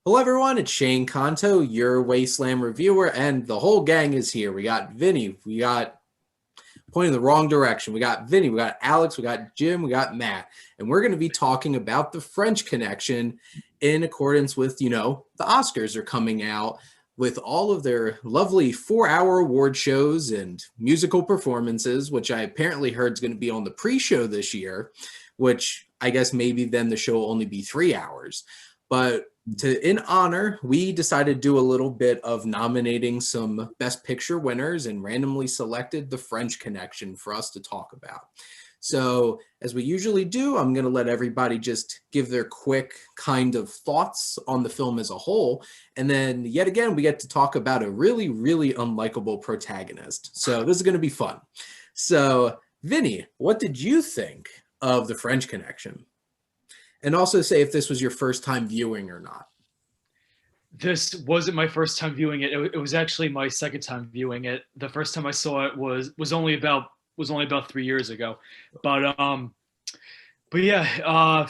Hello, everyone. It's Shane Kanto, your Wasteland reviewer, and the whole gang is here. We got Vinny. We got pointing the wrong direction. We got Vinny. We got Alex. We got Jim. We got Matt. And we're going to be talking about the French Connection in accordance with, the Oscars are coming out with all of their lovely 4-hour award shows and musical performances, which I apparently heard is going to be on the pre-show this year, which I guess maybe then the show will only be 3 hours. But in honor, we decided to do a little bit of nominating some Best Picture winners and randomly selected The French Connection for us to talk about. So, as we usually do, I'm going to let everybody just give their quick kind of thoughts on the film as a whole. And then, yet again, we get to talk about a really, really unlikable protagonist. So, this is going to be fun. So, Vinny, what did you think of The French Connection? And also say if this was your first time viewing or not. This wasn't my first time viewing it. It was actually my second time viewing it. The first time I saw it was only about 3 years ago. But yeah,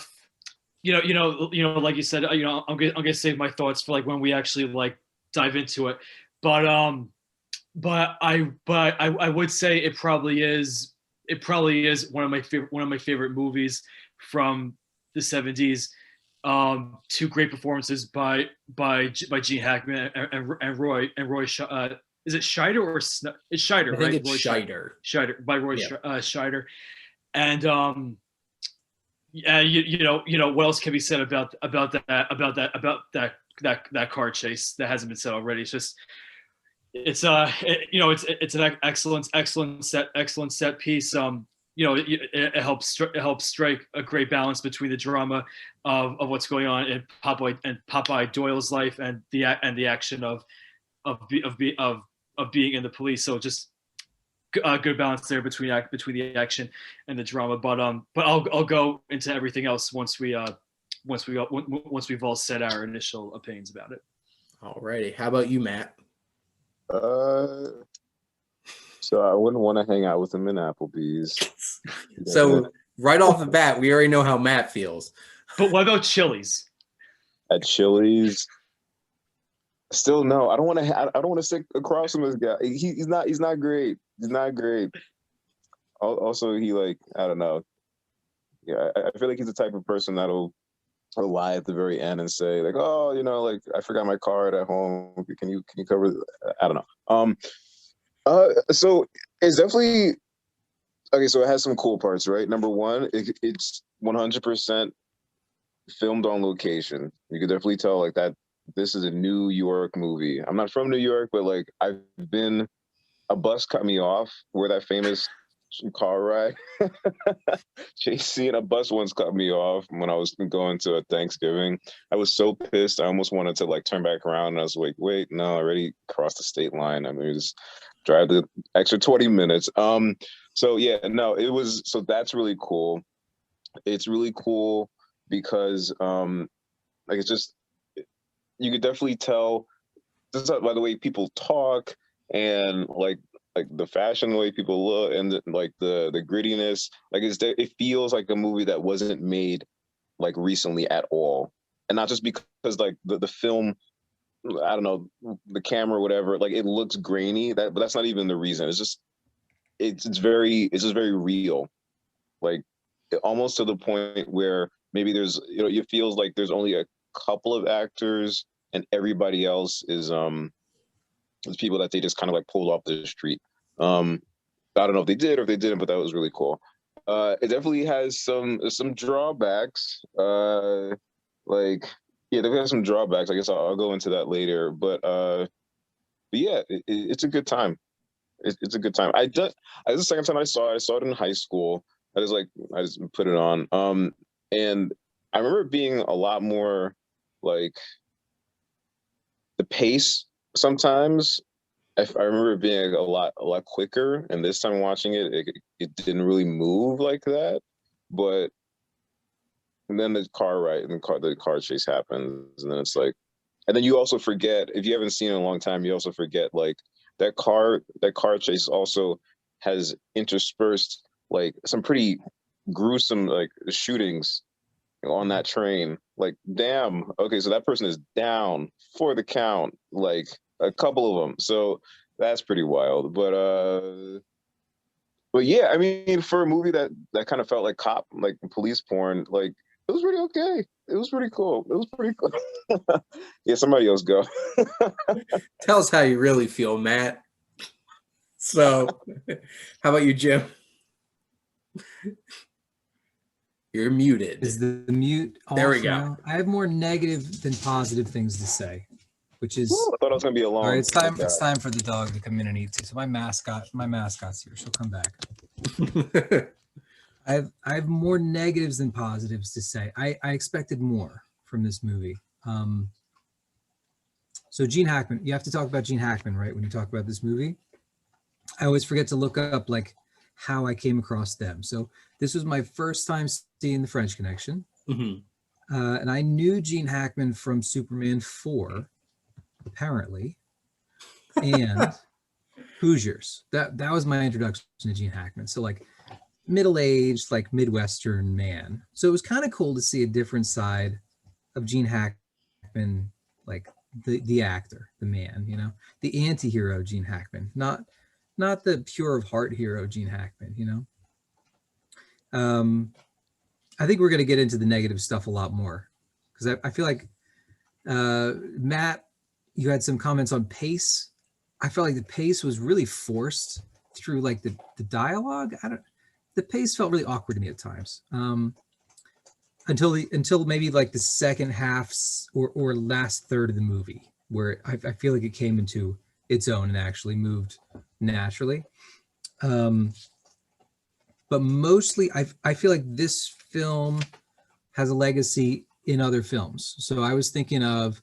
like you said, I'm gonna save my thoughts for like when we actually like dive into it. But I would say it probably is one of my favorite movies from the 70s. Two great performances by Gene Hackman and Roy. Is it Scheider or it's Scheider, I think right? it's Roy Scheider. Scheider by Roy Yeah. Scheider. And yeah, what else can be said about that car chase that hasn't been said already? It's an excellent set piece. It helps strike a great balance between the drama of what's going on in Popeye Doyle's life and the action of being in the police. So just a good balance there between the action and the drama. But I'll go into everything else once we've all said our initial opinions about it. Alrighty. How about you, Matt? Uh, so I wouldn't want to hang out with him in Applebee's. So right off the bat, we already know how Matt feels. But what about Chili's? At Chili's, still no. I don't want to. I don't want to sit across from this guy. He's not. He's not great. He's not great. Also, he like I don't know. Yeah, I feel like he's the type of person that'll lie at the very end and say like, oh, like I forgot my card at home. Can you cover? I don't know. So it's definitely okay. So it has some cool parts, right? Number one, it's 100% filmed on location. You could definitely tell like that this is a New York movie. I'm not from New York, but like I've been a bus cut me off where that famous car ride. JC, a bus once cut me off when I was going to a Thanksgiving. I was so pissed. I almost wanted to like turn back around and I was like, wait, no, I already crossed the state line. I mean, just drive the extra 20 minutes. So yeah, no, it was so that's really cool. It's really cool because like it's just you could definitely tell just by the way people talk and like the fashion, the way people look, and like the grittiness. Like it feels like a movie that wasn't made like recently at all, and not just because like the film, I don't know, the camera, whatever. Like it looks grainy. But that's not even the reason. It's just it's just very real. Like almost to the point where maybe there's it feels like there's only a couple of actors and everybody else is people that they just kind of like pulled off the street. I don't know if they did or if they didn't, but that was really cool. It definitely has some drawbacks. Like yeah, there has some drawbacks. I guess I'll go into that later. But yeah, it's a good time. It's a good time. It's the second time I saw it. I saw it in high school. I just put it on. And I remember it being a lot more like the pace sometimes. I remember it being a lot quicker, and this time watching it didn't really move like that. But then the car ride and the car chase happens, and then it's like, and then you also forget if you haven't seen it in a long time, you also forget like that car chase also has interspersed like some pretty gruesome like shootings on that train. Like, damn. Okay, so that person is down for the count. Like a couple of them. So that's pretty wild. But yeah, I mean, for a movie that kind of felt like like police porn, like it was pretty okay. It was pretty cool. It was pretty cool. Yeah, somebody else go. Tell us how you really feel, Matt. So, how about you, Jim? You're muted. Is the mute off? There we go. Now? I have more negative than positive things to say, which is I thought it was gonna be a long. all right. It's time. Okay. It's time for the dog to come in and eat too. So my mascot's here. She'll come back. I have more negatives than positives to say. I expected more from this movie. So Gene Hackman, you have to talk about Gene Hackman, right? When you talk about this movie, I always forget to look up like how I came across them. So this was my first time seeing The French Connection. Mm-hmm. And I knew Gene Hackman from Superman 4, apparently, and Hoosiers. That was my introduction to Gene Hackman. So like middle-aged, like Midwestern man. So it was kind of cool to see a different side of Gene Hackman, like the actor, the man, you know, the anti-hero Gene Hackman, not the pure of heart hero Gene Hackman, you know. I think we're going to get into the negative stuff a lot more because I feel like Matt, you had some comments on pace. I felt like the pace was really forced through like the dialogue. The pace felt really awkward to me at times. Until maybe like the second half or last third of the movie, where I feel like it came into its own and actually moved naturally. But mostly I feel like this film has a legacy in other films. So I was thinking of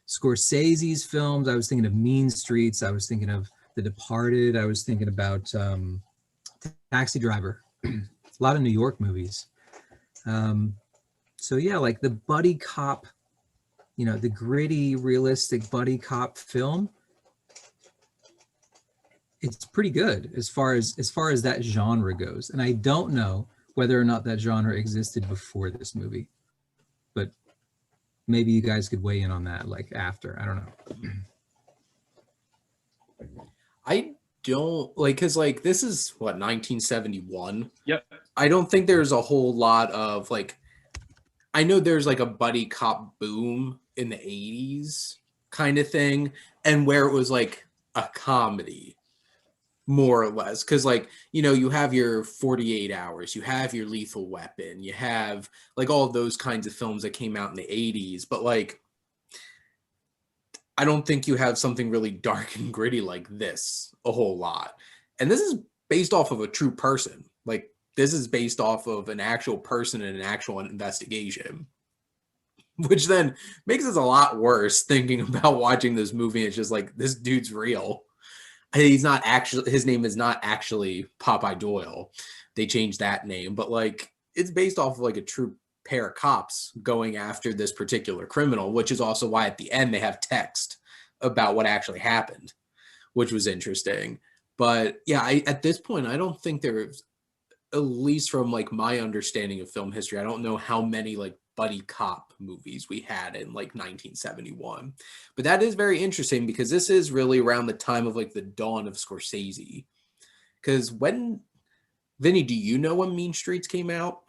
Scorsese's films. I was thinking of Mean Streets. I was thinking of The Departed. I was thinking about Taxi Driver. A lot of New York movies. So yeah, like the buddy cop, you know, the gritty, realistic buddy cop film. It's pretty good as far as that genre goes. And I don't know whether or not that genre existed before this movie, but maybe you guys could weigh in on that, like after. I don't know. I don't like, because like this is what, 1971. Yep. I don't think there's a whole lot of like, I know there's like a buddy cop boom in the 80s kind of thing, and where it was like a comedy more or less, because like, you know, you have your 48 Hours, you have your Lethal Weapon, you have like all of those kinds of films that came out in the 80s, but like I don't think you have something really dark and gritty like this a whole lot. And this is based off of a true person. Like this is based off of an actual person and an actual investigation, which then makes it a lot worse thinking about watching this movie. It's just like, this dude's real. He's not actually, his name is not actually Popeye Doyle. They changed that name, but like it's based off of like a true pair of cops going after this particular criminal, which is also why at the end they have text about what actually happened, which was interesting. But yeah, at this point, I don't think there's, at least from like my understanding of film history, I don't know how many like buddy cop movies we had in like 1971. But that is very interesting because this is really around the time of like the dawn of Scorsese. Because when, Vinny, do you know when Mean Streets came out?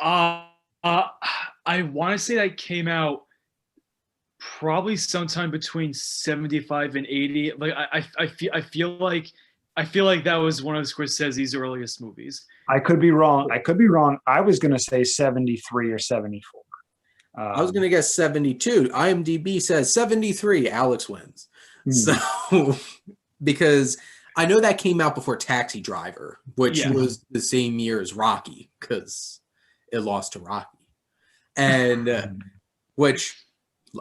I want to say that came out probably sometime between 75 and 80. Like I feel like that was one of Scorsese's earliest movies. I could be wrong. I was going to say 73 or 74. I was going to guess 72. IMDb says 73. Alex wins. So, because I know that came out before Taxi Driver, which was the same year as Rocky, because it lost to Rocky. And which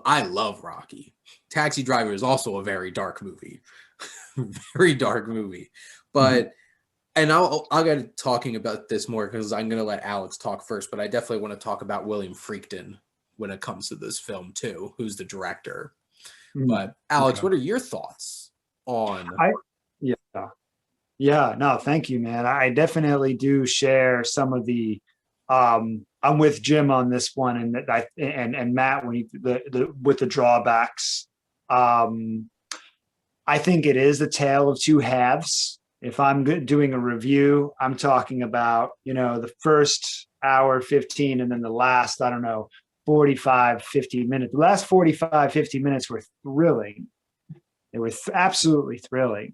I love Rocky. Taxi Driver is also a very dark movie. Very dark movie. But and I'll get talking about this more because I'm going to let Alex talk first, but I definitely want to talk about William Friedkin when it comes to this film too, who's the director. But Alex, what are your thoughts on? No, thank you, man. I definitely do share some of the I'm with Jim on this one, and and Matt when with the drawbacks. I think it is a tale of two halves. If I'm doing a review, I'm talking about, the first hour 15 and then the last, I don't know, 45, 50 minutes. The last 45, 50 minutes were thrilling. They were absolutely thrilling.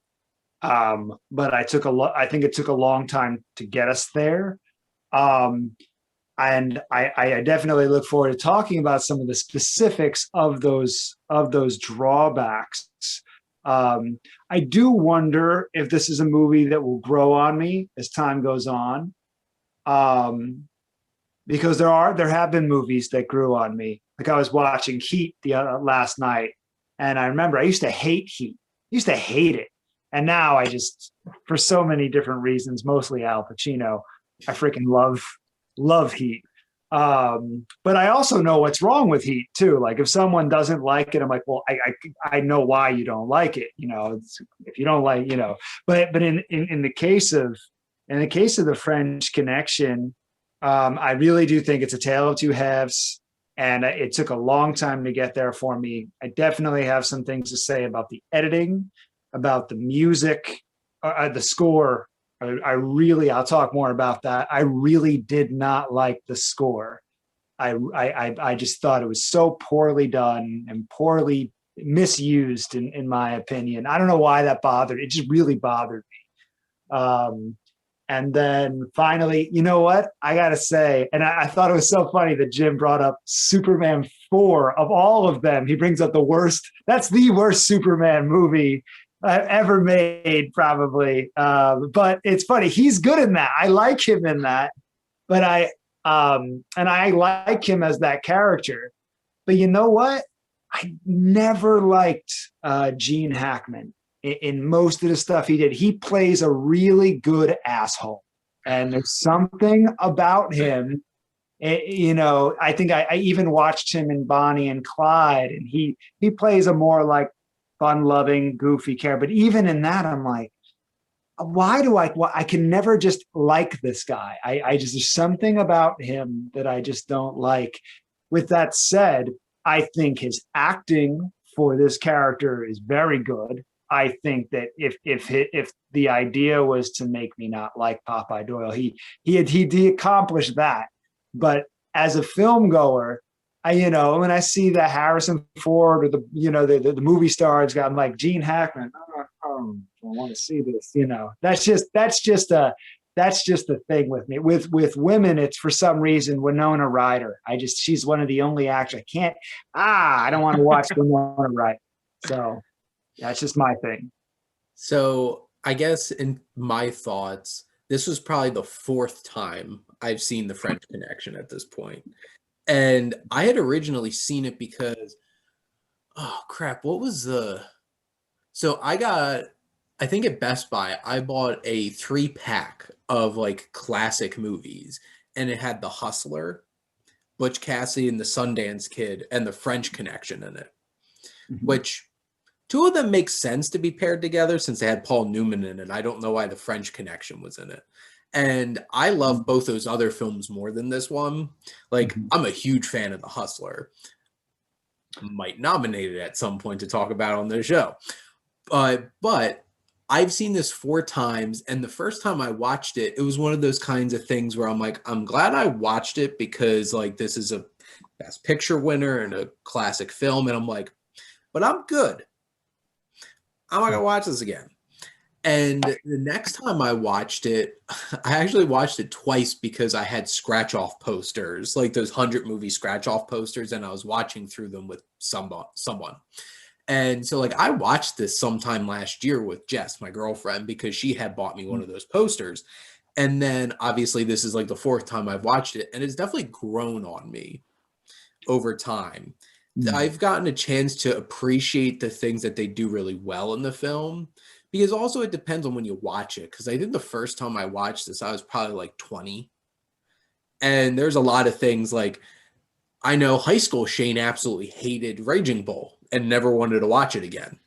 But I think it took a long time to get us there. And I definitely look forward to talking about some of the specifics of those drawbacks. I do wonder if this is a movie that will grow on me as time goes on, because there have been movies that grew on me. Like I was watching Heat last night, and I remember I used to hate Heat. I used to hate it, and now I just, for so many different reasons, mostly Al Pacino, I freaking love Heat. But I also know what's wrong with Heat too. Like if someone doesn't like it, I'm like, well, I know why you don't like it. If you don't like, but in the case of the French Connection, I really do think it's a tale of two halves, and it took a long time to get there for me. I definitely have some things to say about the editing, about the music, the score. I'll talk more about that. I really did not like the score. I just thought it was so poorly done and poorly misused in my opinion. I don't know why that bothered. It just really bothered me. And then finally, you know what? I got to say, and I thought it was so funny that Jim brought up Superman 4 of all of them. He brings up the worst. That's the worst Superman movie I've ever made, probably. But it's funny. He's good in that. I like him in that. But I like him as that character. But you know what? I never liked Gene Hackman in most of the stuff he did. He plays a really good asshole. And there's something about him. I think I even watched him in Bonnie and Clyde, and he plays a more like fun-loving, goofy character. But even in that, I'm like, why do I can never just like this guy. I just, there's something about him that I just don't like. With that said, I think his acting for this character is very good. I think that if the idea was to make me not like Popeye Doyle, he accomplished that. But as a film goer, when I see that Harrison Ford or the movie stars, I'm like, Gene Hackman, I want to see this. That's just the thing with me. With women, it's for some reason Winona Ryder. She's one of the only actors I don't want to watch Winona Ryder. So that's just my thing. So I guess in my thoughts, this was probably the fourth time I've seen The French Connection at this point. And I had originally seen it because, oh crap, what was so I think at Best Buy, I bought a 3-pack of like classic movies, and it had The Hustler, Butch Cassidy and the Sundance Kid, and The French Connection in it, which two of them make sense to be paired together since they had Paul Newman in it. I don't know why The French Connection was in it. And I love both those other films more than this one. Like, I'm a huge fan of The Hustler. Might nominate it at some point to talk about on the show. But I've seen this 4 times, and the first time I watched it, it was one of those kinds of things where I'm like, I'm glad I watched it because, like, this is a Best Picture winner and a classic film, and I'm like, but I'm good. I'm not going to watch this again. And the next time I watched it, I actually watched it twice because I had scratch-off posters, like those 100 movie scratch-off posters, and I was watching through them with someone. And so, like, I watched this sometime last year with Jess, my girlfriend, because she had bought me one of those posters. And then, obviously, this is, like, the 4th time I've watched it, and it's definitely grown on me over time. I've gotten a chance to appreciate the things that they do really well in the film. Because also it depends on when you watch it. Because I think the first time I watched this, I was probably like 20. And there's a lot of things like, I know high school Shane absolutely hated Raging Bull and never wanted to watch it again.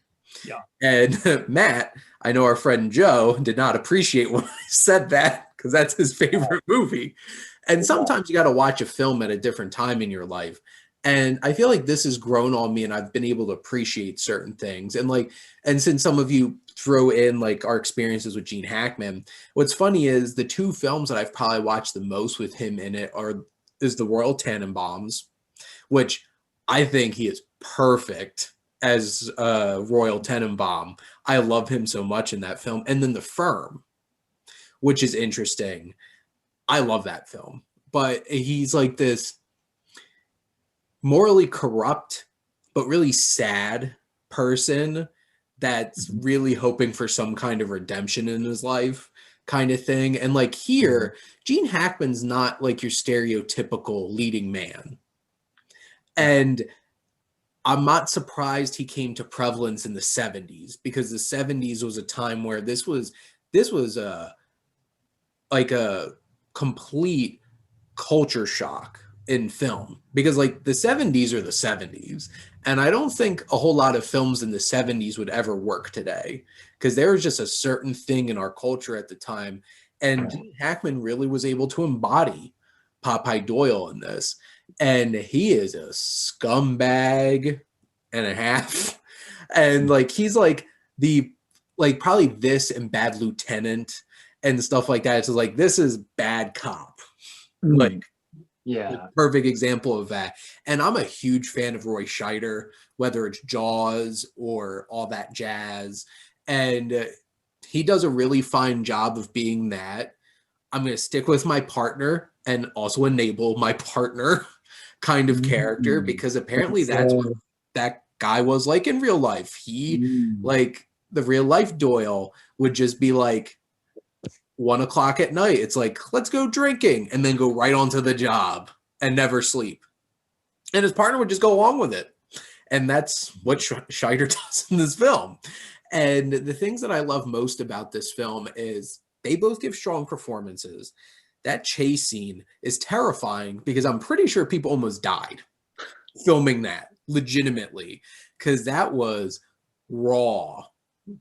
Yeah. And Matt, I know our friend Joe did not appreciate when I said that because that's his favorite movie. And sometimes you got to watch a film at a different time in your life. And I feel like this has grown on me and I've been able to appreciate certain things. And since some of you throw in like our experiences with Gene Hackman, what's funny is the two films that I've probably watched the most with him in it is The Royal Tenenbaums, which I think he is perfect as Royal Tenenbaum. I love him so much in that film. And then The Firm, which is interesting. I love that film. But he's like this morally corrupt, but really sad person that's really hoping for some kind of redemption in his life kind of thing. And like here, Gene Hackman's not like your stereotypical leading man. And I'm not surprised he came to prevalence in the 70s, because the 70s was a time where this was like a complete culture shock in film, because like the 70s are the 70s, and I don't think a whole lot of films in the 70s would ever work today, because there was just a certain thing in our culture at the time, and Gene Hackman really was able to embody Popeye Doyle in this, and he is a scumbag and a half. And like he's like probably this and Bad Lieutenant and stuff like that. It's like, this is bad cop. Like, yeah, perfect example of that. And I'm a huge fan of Roy Scheider, whether it's Jaws or all that jazz. And he does a really fine job of being that. I'm going to stick with my partner and also enable my partner kind of character, because apparently that's what that guy was like in real life. He like the real life Doyle would just be like, 1 o'clock at night, it's like, let's go drinking, and then go right on to the job and never sleep. And his partner would just go along with it. And that's what Scheider does in this film. And the things that I love most about this film is they both give strong performances. That chase scene is terrifying, because I'm pretty sure people almost died filming that, legitimately, because that was raw,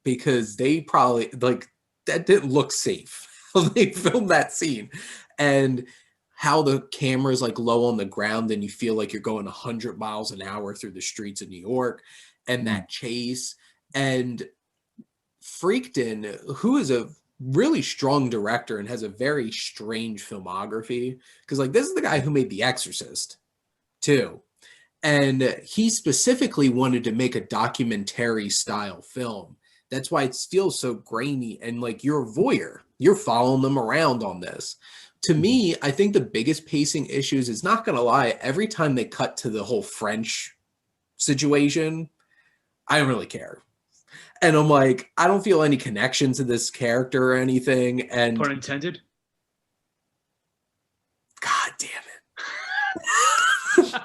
because they probably like that didn't look safe when they filmed that scene. And how the camera's like low on the ground and you feel like you're going 100 miles an hour through the streets of New York, and that chase. And Freakton, who is a really strong director and has a very strange filmography, because like this is the guy who made The Exorcist too. And he specifically wanted to make a documentary style film. That's why it feels so grainy, and like you're a voyeur. You're following them around on this. To me, I think the biggest pacing issues is, not going to lie, every time they cut to the whole French situation, I don't really care. And I'm like, I don't feel any connection to this character or anything. And Pun intended. God damn it.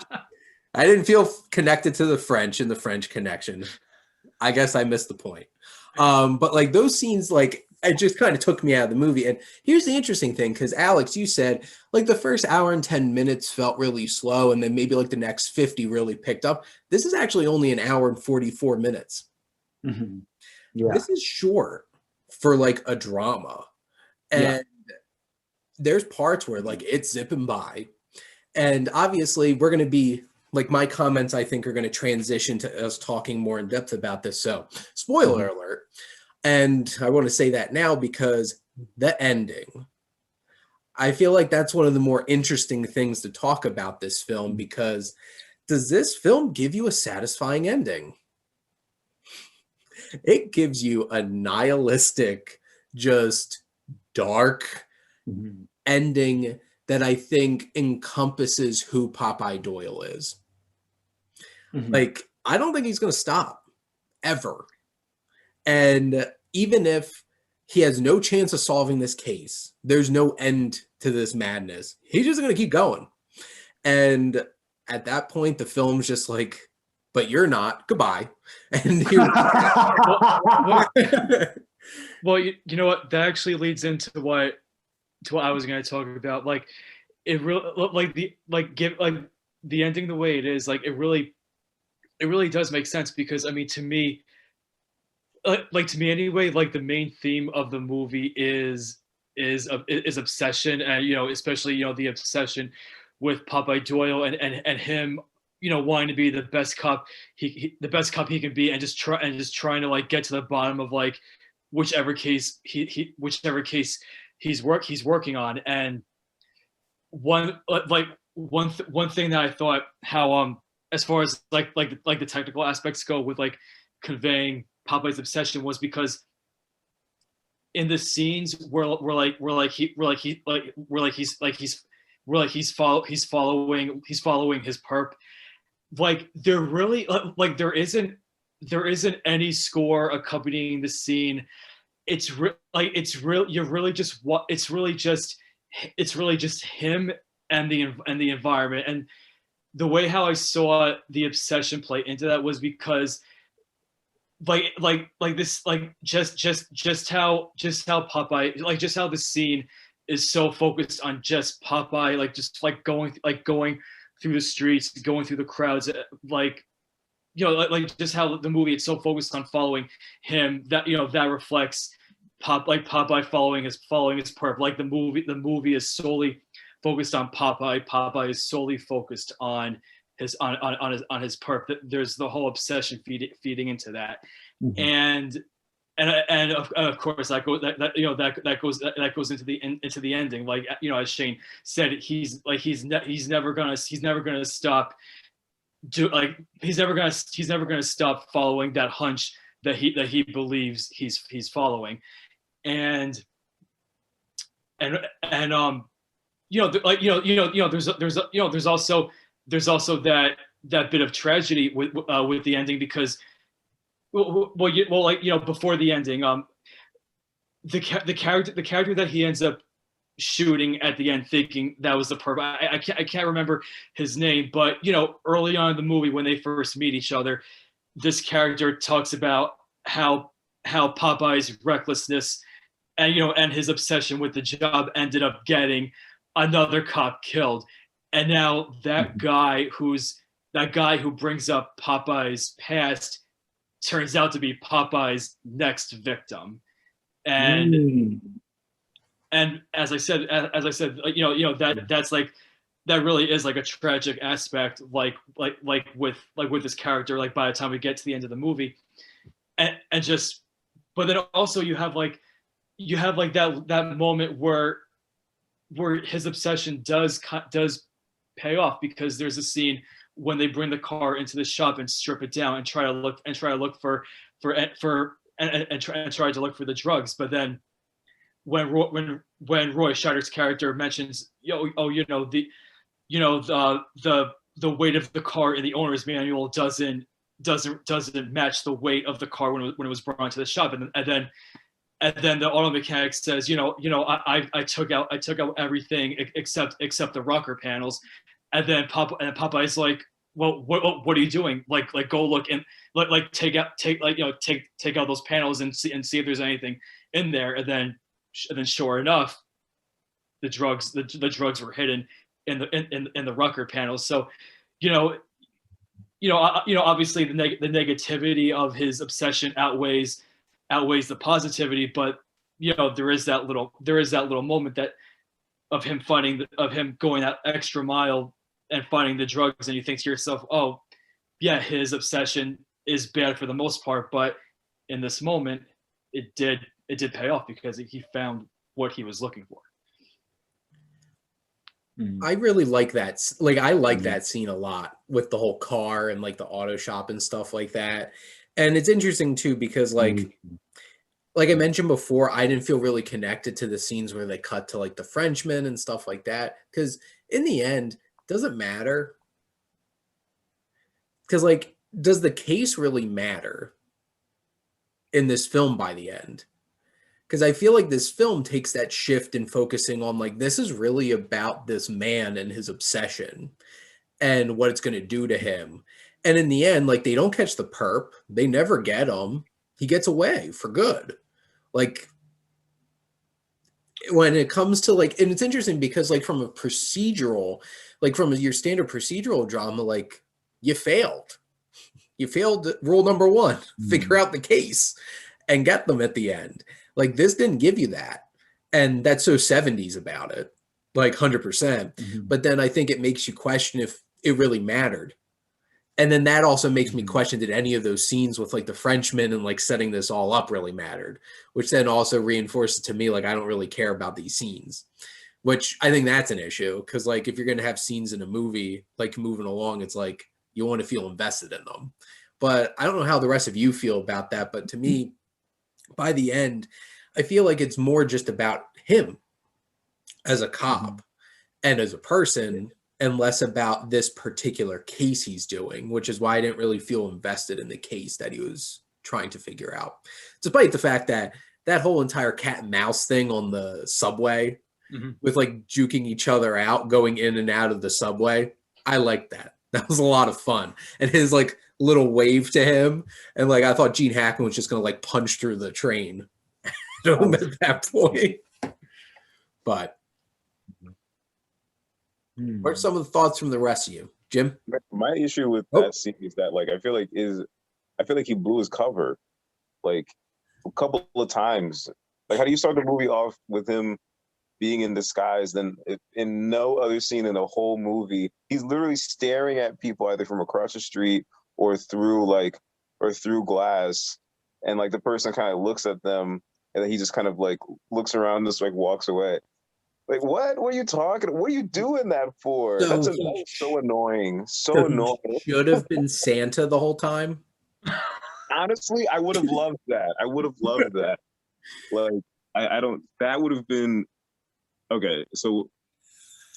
I didn't feel connected to the French and the French connection. I guess I missed the point. But like those scenes, like it just kind of took me out of the movie. And here's the interesting thing, because Alex, you said like the first hour and 10 minutes felt really slow, and then maybe like the next 50 really picked up. This is actually only an hour and 44 minutes. Mm-hmm. Yeah. This is short for like a drama. And there's parts where like it's zipping by. And obviously we're going to be like, my comments, I think, are going to transition to us talking more in depth about this. So spoiler alert. And I want to say that now, because the ending, I feel like that's one of the more interesting things to talk about this film, because does this film give you a satisfying ending? It gives you a nihilistic, just dark ending that I think encompasses who Popeye Doyle is. Like, I don't think he's going to stop ever. And even if he has no chance of solving this case, there's no end to this madness. He's just going to keep going. And at that point, the film's just like, but you're not. Goodbye. And well, you know what? That actually leads into what I was going to talk about. Like, it really, like the ending the way it is. Like, it really does make sense, because I mean, to me, like to me anyway, like the main theme of the movie is is obsession, and especially the obsession with Popeye Doyle and him wanting to be the best cop the best cop he can be, and just trying to like get to the bottom of like whichever case he's working on. And one thing that I thought, how as far as like the technical aspects go with like conveying Popeye's obsession, was because in the scenes where he's following his perp, like there really like there isn't any score accompanying the scene. It's really just him and the environment. And the way how I saw the obsession play into that was because just how Popeye, like just how the scene is so focused on just Popeye, like just like going through the streets, going through the crowds, like just how the movie, it's so focused on following him, that that reflects Popeye following his perp. Like the movie is solely focused on Popeye. Popeye is solely focused on his perp. There's the whole obsession feeding into that. Mm-hmm. And of course that goes into the ending. Like as Shane said, he's never gonna stop. He's never gonna stop following that hunch that he believes he's following. And there's also that bit of tragedy with the ending, because before the ending, the character that he ends up shooting at the end, thinking that was the perp. I can't remember his name, but early on in the movie when they first meet each other, this character talks about how Popeye's recklessness and his obsession with the job ended up getting another cop killed. And now that guy who brings up Popeye's past turns out to be Popeye's next victim. And as I said, that's like, that really is like a tragic aspect, like with this character, like by the time we get to the end of the movie. But then also you have that moment where his obsession does pay off, because there's a scene when they bring the car into the shop and strip it down and try to look for the drugs. But then when Roy Scheider's character mentions, the weight of the car in the owner's manual doesn't match the weight of the car when it was brought to the shop, and then the auto mechanic says, I took out everything except the rocker panels. And then Popeye's like, well, what are you doing? Like go look and take out those panels and see if there's anything in there. And then sure enough, the drugs were hidden in the rocker panels. So, obviously the negativity of his obsession outweighs the positivity, but there is that little moment that of him going that extra mile and finding the drugs, and you think to yourself, oh yeah, his obsession is bad for the most part, but in this moment it did pay off, because he found what he was looking for. I really like that. Like, I like that scene a lot, with the whole car and like the auto shop and stuff like that. And it's interesting too, because like I mentioned before, I didn't feel really connected to the scenes where they cut to like the Frenchman and stuff like that, because in the end, doesn't matter. Because like, does the case really matter in this film by the end? Because I feel like this film takes that shift in focusing on like, this is really about this man and his obsession and what it's going to do to him. And in the end, like, they don't catch the perp. They never get him. He gets away for good. Like, when it comes to like, and it's interesting because like from a procedural, like from your standard procedural drama, like you failed rule number one, figure out the case and get them at the end. Like, this didn't give you that. And that's so 70s about it, like 100%. Mhm. But then I think it makes you question if it really mattered. And then that also makes me question, did any of those scenes with like the Frenchman and like setting this all up really mattered? Which then also reinforces to me, like, I don't really care about these scenes, which I think that's an issue. Cause like, if you're going to have scenes in a movie, like moving along, it's like, you want to feel invested in them. But I don't know how the rest of you feel about that. But to me, by the end, I feel like it's more just about him as a cop and as a person, and less about this particular case he's doing, which is why I didn't really feel invested in the case that he was trying to figure out. Despite the fact that that whole entire cat and mouse thing on the subway with like juking each other out, going in and out of the subway, I liked that. That was a lot of fun. And his like little wave to him. And like, I thought Gene Hackman was just going to like punch through the train at that point. But what are some of the thoughts from the rest of you, Jim? My issue with that scene is that, like, I feel like he blew his cover, like, a couple of times. Like, how do you start the movie off with him being in disguise? Then in no other scene in the whole movie, he's literally staring at people either from across the street or through glass, and like the person kind of looks at them, and then he just kind of like looks around, and just like walks away. Like, what are you talking? What are you doing that for? So That was so annoying. So annoying. Should have been Santa the whole time. Honestly, I would have loved that. I would have loved that. Like, I don't. That would have been okay. So,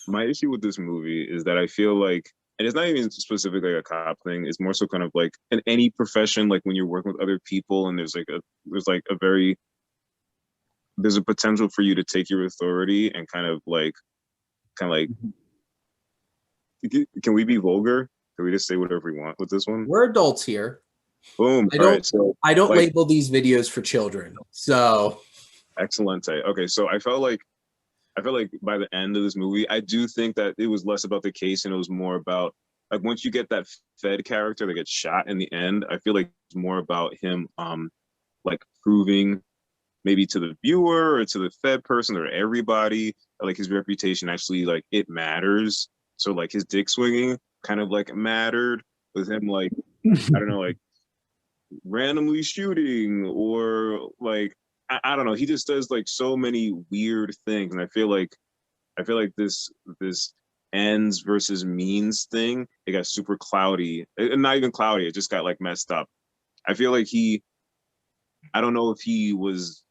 my issue with this movie is that I feel like, and it's not even specifically a cop thing. It's more so kind of like in any profession, like when you're working with other people, and there's a potential for you to take your authority and kind of like, can we be vulgar? Can we just say whatever we want with this one? We're adults here. Boom. I don't label these videos for children. So excellent. Okay, so I felt like by the end of this movie, I do think that it was less about the case and it was more about, like, once you get that Fed character that gets shot in the end, I feel like it's more about him like proving maybe to the viewer or to the Fed person or everybody, like his reputation actually, like, it matters. So like his dick swinging kind of like mattered with him, like, I don't know, like randomly shooting, or like, I don't know, he just does like so many weird things. And I feel like this ends versus means thing, it got super cloudy, and not even cloudy, it just got like messed up. I feel like I don't know if he was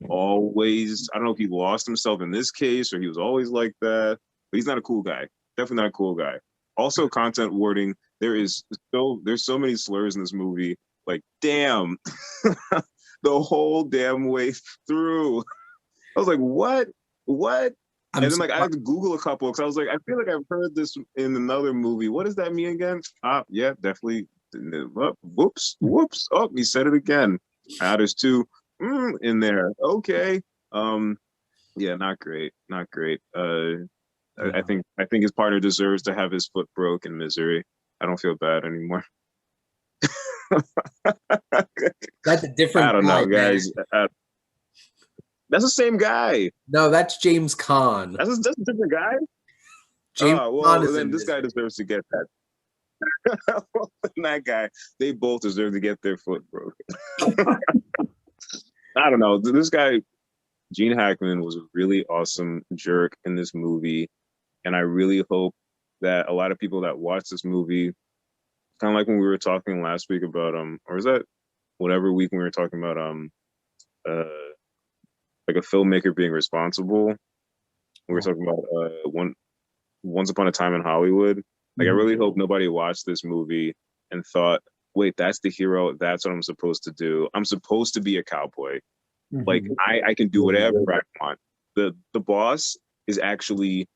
always, I don't know if he lost himself in this case or he was always like that, but he's not a cool guy. Definitely not a cool guy. Also, content warning, there's so many slurs in this movie, like, damn. The whole damn way through. I was like, what? And then like I had to Google a couple because I was like, I feel like I've heard this in another movie. What does that mean again? Yeah, definitely. Whoops. Oh, he said it again. There's two in there. Okay. Yeah, not great. I think his partner deserves to have his foot broke in misery. I don't feel bad anymore. That's a different I don't know, guys. That's the same guy. No, that's James Caan. That's a different guy. James Caan is then this guy deserves to get that. That guy, they both deserve to get their foot broken. I don't know. This guy, Gene Hackman, was a really awesome jerk in this movie, and I really hope that a lot of people that watch this movie, kind of like when we were talking last week about or is that whatever week when we were talking about like a filmmaker being responsible. We were talking about Once Upon a Time in Hollywood. Like, I really hope nobody watched this movie and thought, wait, that's the hero, that's what I'm supposed to do. I'm supposed to be a cowboy. Like, I can do whatever I want. The boss is actually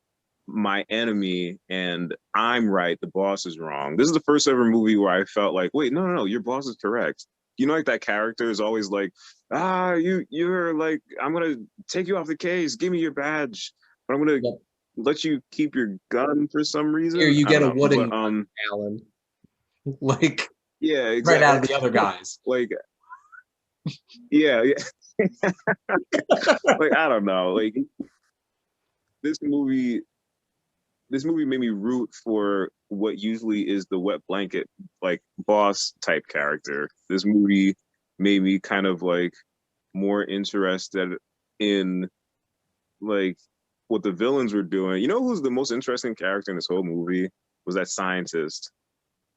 my enemy and I'm right, the boss is wrong. This is the first ever movie where I felt like, wait, no, your boss is correct. You know, like that character is always like, you're like, I'm gonna take you off the case, give me your badge, but I'm gonna let you keep your gun for some reason. Here, you get a wooden gun, Alan. Like, yeah, exactly. Right out of the other guys. Like, yeah. Like, I don't know. Like, this movie made me root for what usually is the wet blanket, like, boss type character. This movie made me kind of like more interested in, like, what the villains were doing. You know who's the most interesting character in this whole movie? Was that scientist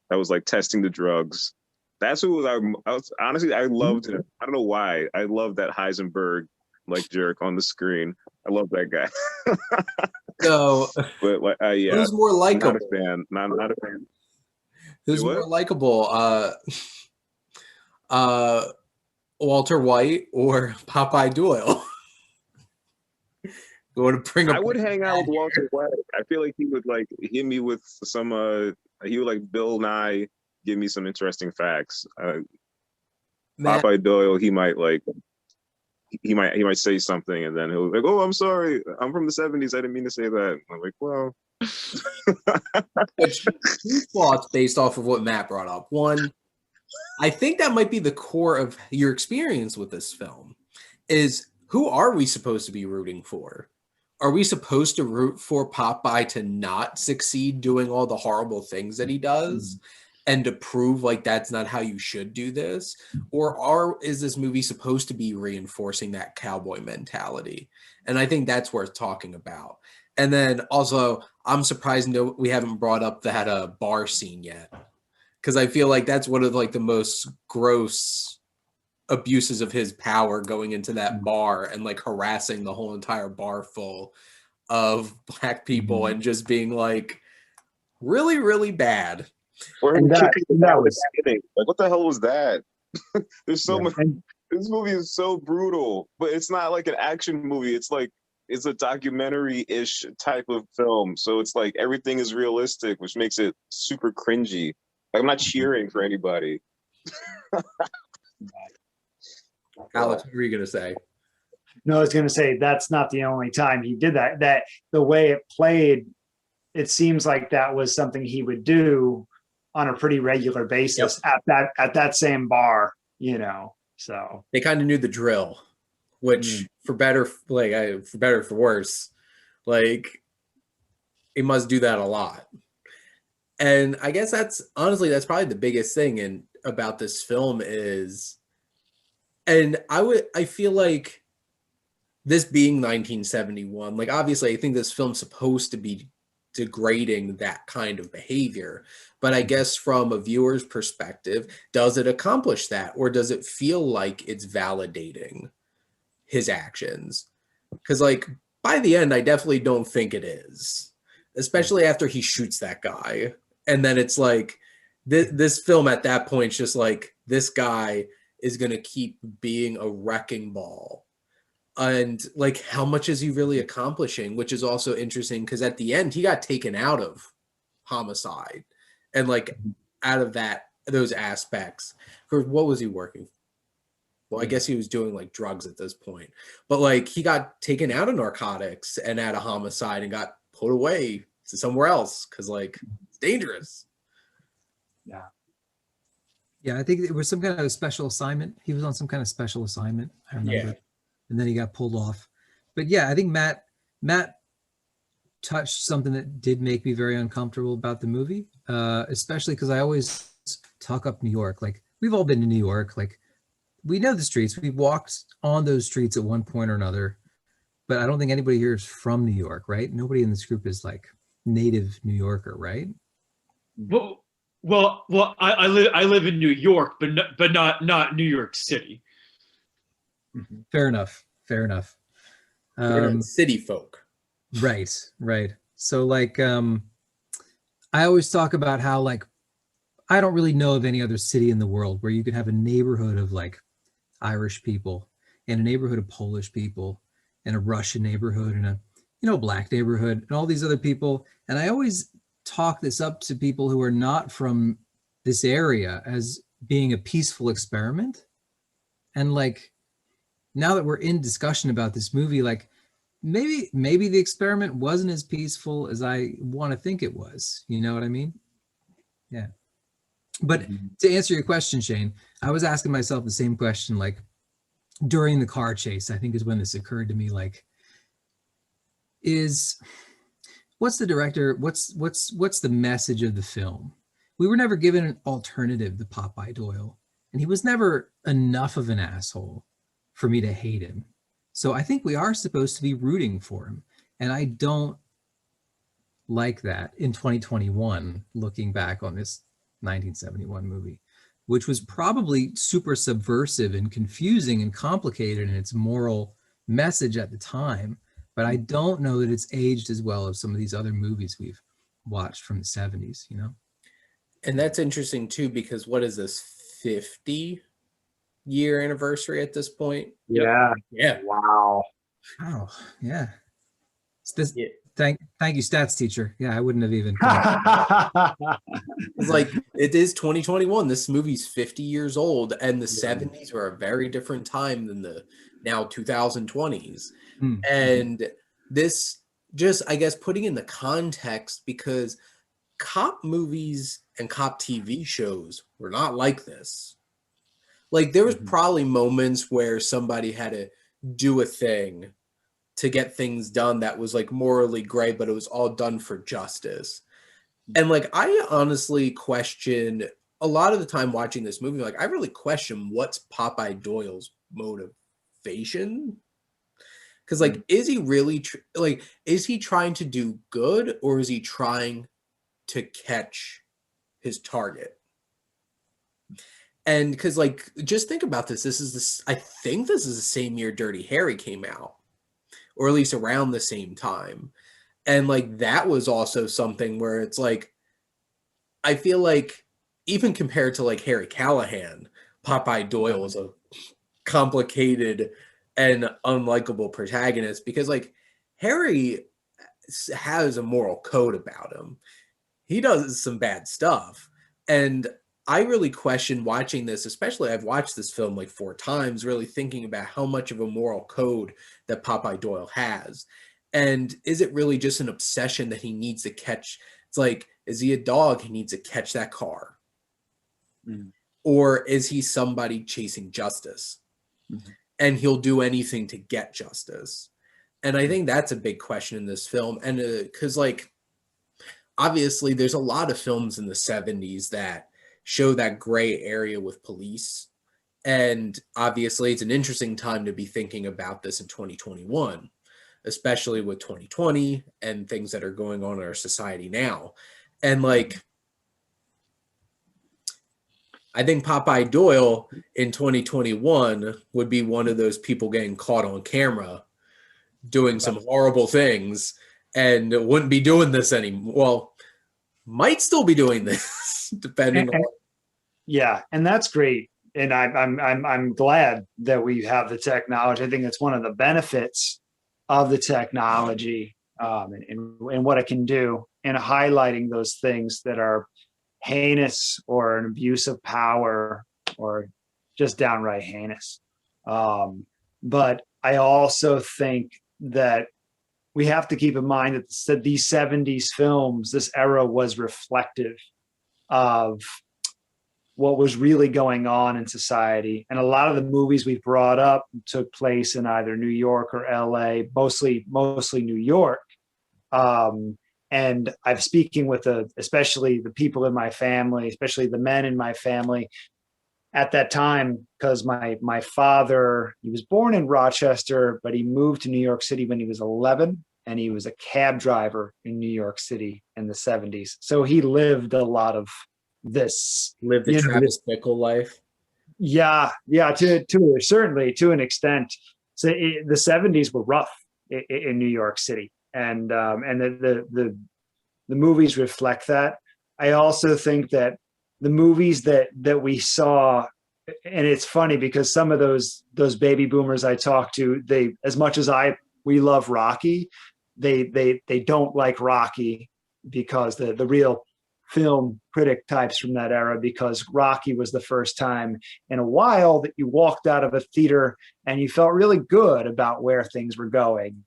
that was like testing the drugs. That's who I was honestly, I loved him. I don't know why. I love that Heisenberg like jerk on the screen. I love that guy. So, But like, yeah, who's more not likable? a fan. Not a fan. Who's Say what? more likable? Walter White or Popeye Doyle? You want to bring I up? would hang out with Walter White. I feel like he would like hit me with some. He would like Bill Nye give me some interesting facts. Matt, Popeye Doyle, he might like. He might say something and then he'll be like, "Oh, I'm sorry. I'm from the '70s. I didn't mean to say that." I'm like, "Well." two thoughts based off of what Matt brought up. One, I think that might be the core of your experience with this film is who are we supposed to be rooting for? Are we supposed to root for Popeye to not succeed doing all the horrible things that he does and to prove like that's not how you should do this? Or is this movie supposed to be reinforcing that cowboy mentality? And I think that's worth talking about. And then also, I'm surprised we haven't brought up that bar scene yet, because I feel like that's one of like the most gross abuses of his power, going into that bar and like harassing the whole entire bar full of black people and just being like really, really bad. Or And that was like, what the hell was that? There's so much. and This movie is so brutal, but it's not like an action movie. It's like it's a documentary-ish type of film. So it's like everything is realistic, which makes it super cringy. Like, I'm not cheering for anybody. Alex, what were you gonna say? no, I was going to say that's not the only time he did that. That the way it played, it seems like that was something he would do on a pretty regular basis at that same bar, you know. So They kind of knew the drill, which for better, for better or for worse, like he must do that a lot. And I guess that's probably the biggest thing about this film is, and I feel like this being 1971, like obviously I think this film's supposed to be degrading that kind of behavior, but I guess from a viewer's perspective, does it accomplish that, or does it feel like it's validating his actions? Because like by the end, I definitely don't think it is, especially after he shoots that guy. And then it's like this film at that point is just like, this guy is going to keep being a wrecking ball. And like, how much is he really accomplishing? Which is also interesting because at the end, he got taken out of homicide and like out of those aspects. For what was he working? Well, I guess he was doing like drugs at this point, but like he got taken out of narcotics and out of homicide and got put away to somewhere else because like it's dangerous. Yeah, I think it was some kind of a special assignment. He was on some kind of special assignment, I remember. Yeah. And then he got pulled off. But yeah, I think Matt touched something that did make me very uncomfortable about the movie, especially because I always talk up New York. Like, we've all been to New York. Like, we know the streets. We've walked on those streets at one point or another. But I don't think anybody here is from New York, right? Nobody in this group is like native New Yorker, right? Well, I live in New York, but not New York City. Fair enough. City folk. Right. So like, I always talk about how like, I don't really know of any other city in the world where you could have a neighborhood of like Irish people and a neighborhood of Polish people and a Russian neighborhood and a, black neighborhood and all these other people. And I always talk this up to people who are not from this area as being a peaceful experiment. And like, now that we're in discussion about this movie, like maybe the experiment wasn't as peaceful as I want to think it was. You know what I mean? Yeah. But to answer your question, Shane, I was asking myself the same question, like, during the car chase, I think is when this occurred to me, like, what's the message of the film? We were never given an alternative to Popeye Doyle, and he was never enough of an asshole for me to hate him. So I think we are supposed to be rooting for him. And I don't like that in 2021, looking back on this 1971 movie, which was probably super subversive and confusing and complicated in its moral message at the time. But I don't know that it's aged as well as some of these other movies we've watched from the 70s, you know? And that's interesting too, because what is this, 50-year anniversary at this point? Yeah. Yeah. Wow. Oh, yeah. It's this, Yeah. thank you, stats teacher. Yeah, I wouldn't have even. It's like, it is 2021. This movie's 50 years old, and the 70s were a very different time than the now 2020s. And this just, I guess, putting in the context, because cop movies and cop TV shows were not like this. Like, there was probably moments where somebody had to do a thing to get things done that was like morally gray, but it was all done for justice. And like, I honestly question a lot of the time watching this movie, like, I really question what's Popeye Doyle's motivation. Because like, is he really is he trying to do good, or is he trying to catch his target? And because like, just think about this. I think this is the same year Dirty Harry came out, or at least around the same time. And like, that was also something where it's like, I feel like even compared to like Harry Callahan, Popeye Doyle is a complicated and unlikable protagonist, because like, Harry has a moral code about him. He does some bad stuff. And I really question watching this, especially I've watched this film like 4 times, really thinking about how much of a moral code that Popeye Doyle has. And is it really just an obsession that he needs to catch? It's like, is he a dog? He needs to catch that car. Or is he somebody chasing justice? And he'll do anything to get justice. And I think that's a big question in this film. And because like, obviously there's a lot of films in the 70s that show that gray area with police. And obviously it's an interesting time to be thinking about this in 2021, especially with 2020 and things that are going on in our society now. And like, I think Popeye Doyle in 2021 would be one of those people getting caught on camera doing some horrible things, and wouldn't be doing this anymore. Well, might still be doing this depending on. Yeah, and that's great. And I'm glad that we have the technology. I think it's one of the benefits of the technology, and what it can do, and highlighting those things that are heinous or an abuse of power or just downright heinous. But I also think that we have to keep in mind that these 70s films, this era was reflective of what was really going on in society. And a lot of the movies we brought up took place in either New York or LA, mostly New York. And I'm speaking with especially the people in my family, especially the men in my family at that time, because my father, he was born in Rochester, but he moved to New York City when he was 11, and he was a cab driver in New York City in the 70s. So he lived a lot of this. Live the Travis Bickle life. Yeah, certainly to an extent. So the 70s were rough in New York City. And the movies reflect that. I also think that the movies that we saw, and it's funny because some of those baby boomers I talked to, they, as much as we love Rocky, they don't like Rocky because the real film critic types from that era, because Rocky was the first time in a while that you walked out of a theater and you felt really good about where things were going.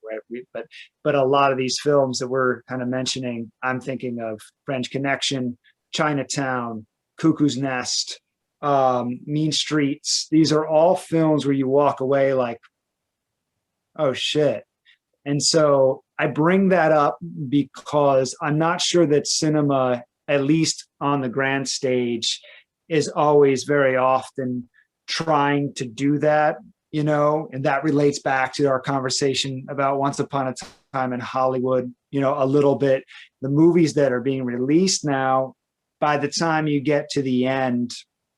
But a lot of these films that we're kind of mentioning, I'm thinking of French Connection, Chinatown, Cuckoo's Nest, Mean Streets. These are all films where you walk away like, oh shit. And so I bring that up because I'm not sure that cinema, at least on the grand stage, is always very often trying to do that, you know, and that relates back to our conversation about Once Upon a Time in Hollywood, you know, a little bit. The movies that are being released now, by the time you get to the end,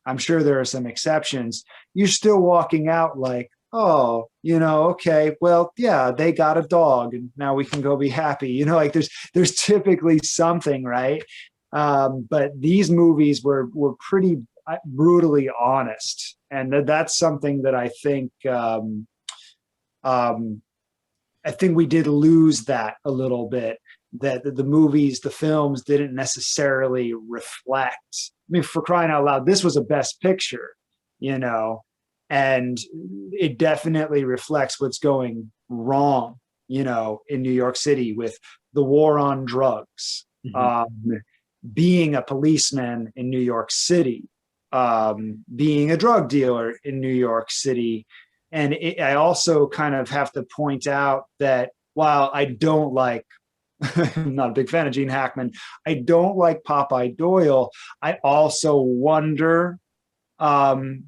I'm sure there are some exceptions, you're still walking out like, oh, you know, okay, well, yeah, they got a dog and now we can go be happy. You know, like there's typically something, right? But these movies were pretty brutally honest, and that's something that I think we did lose that a little bit. That the movies, the films didn't necessarily reflect. I mean, for crying out loud, this was a Best Picture, you know, and it definitely reflects what's going wrong, you know, in New York City with the war on drugs, being a policeman in New York City, being a drug dealer in New York City. And I also kind of have to point out that while I don't like, I'm not a big fan of Gene Hackman, I don't like Popeye Doyle, I also wonder, I've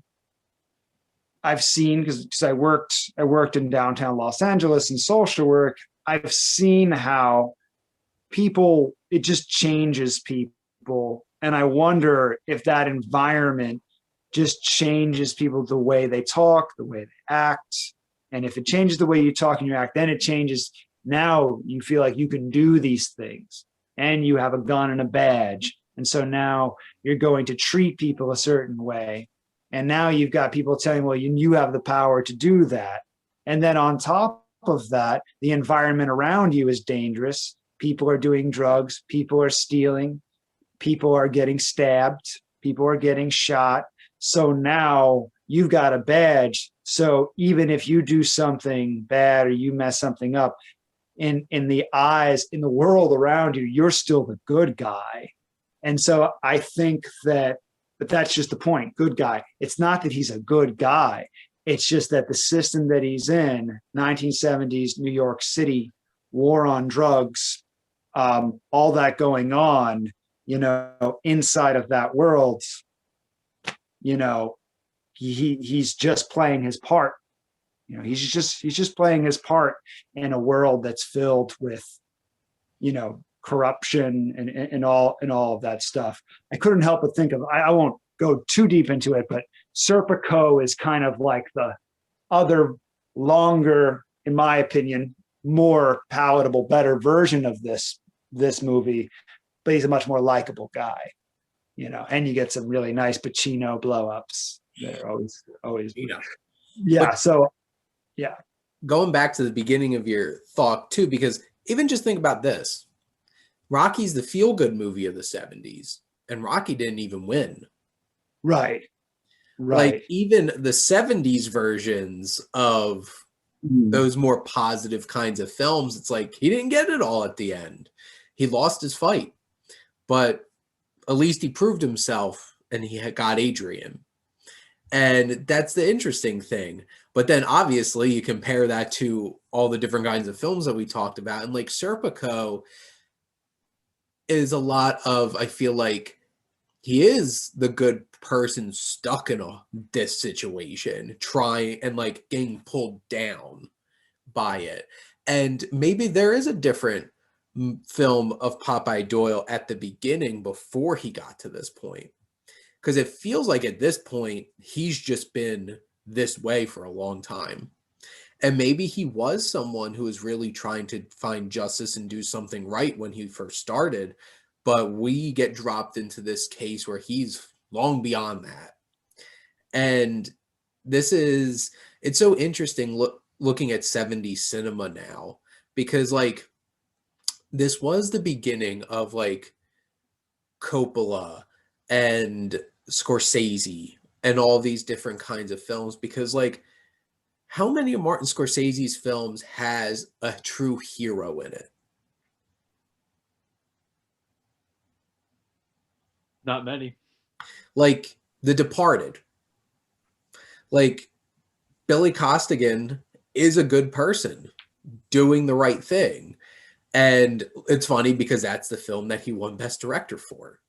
seen, because I worked in downtown Los Angeles in social work, I've seen how people, it just changes people. And I wonder if that environment just changes people, the way they talk, the way they act. And if it changes the way you talk and you act, then it changes. Now you feel like you can do these things and you have a gun and a badge. And so now you're going to treat people a certain way. And now you've got people telling, well, you have the power to do that. And then on top of that, the environment around you is dangerous. People are doing drugs. People are stealing. People are getting stabbed. People are getting shot. So now you've got a badge. So even if you do something bad or you mess something up, in the eyes, in the world around you, you're still the good guy. And so I think that, but that's just the point, good guy. It's not that he's a good guy. It's just that the system that he's in, 1970s New York City, war on drugs, all that going on, you know, inside of that world, you know, he's just playing his part. You know, he's just playing his part in a world that's filled with, you know, corruption and all of that stuff. I couldn't help but think of, I won't go too deep into it, but Serpico is kind of like the other longer, in my opinion, more palatable, better version of this movie, but he's a much more likable guy, you know, and you get some really nice Pacino blow-ups. They're always, You know. yeah. But so, yeah. Going back to the beginning of your thought too, because even just think about this. Rocky's the feel-good movie of the 70s, and Rocky didn't even win. Right. Like even the 70s versions of those more positive kinds of films, it's like he didn't get it all at the end. He lost his fight, but at least he proved himself and he had got Adrian. And that's the interesting thing. But then obviously you compare that to all the different kinds of films that we talked about. And like Serpico is a lot of, I feel like he is the good person stuck in this situation, trying and like getting pulled down by it. And maybe there is a different film of Popeye Doyle at the beginning before he got to this point. Because it feels like at this point, he's just been this way for a long time. And maybe he was someone who was really trying to find justice and do something right when he first started. But we get dropped into this case where he's long beyond that. And it's so interesting looking at 70s cinema now, because like this was the beginning of like Coppola and Scorsese and all these different kinds of films, because like how many of Martin Scorsese's films has a true hero in it? Not many. Like The Departed. Like, Billy Costigan is a good person doing the right thing. And it's funny because that's the film that he won Best Director for.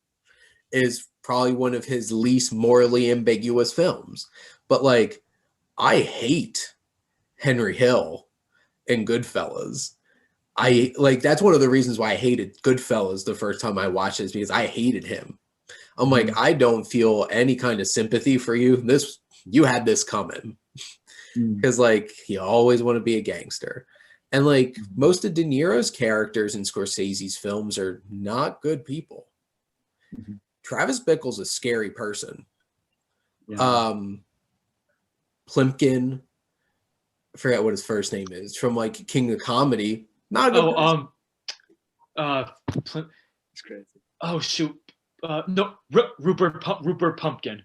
Is probably one of his least morally ambiguous films. But like, I hate Henry Hill in Goodfellas. I like, that's one of the reasons why I hated Goodfellas the first time I watched it, is because I hated him. I'm like, I don't feel any kind of sympathy for you. You had this coming. Because like, he always want to be a gangster. And like, most of De Niro's characters in Scorsese's films are not good people. Travis Bickle's a scary person. Plimpkin, I forget what his first name is, from like King of Comedy. Not a good person. It's crazy. Oh shoot, no, Rupert Pumpkin.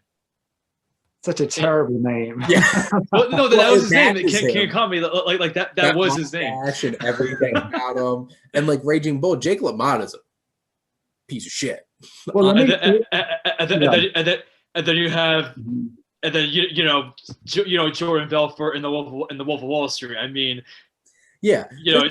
Such a terrible name. Yeah. Well, no, that was his name. is King him. of Comedy, like that. That was his name. mustache and everything about him. And like Raging Bull, Jake LaMotta's a piece of shit. Well, and then you have, and then you know Jordan Belfort in the Wolf of Wall Street. I mean, yeah, you know,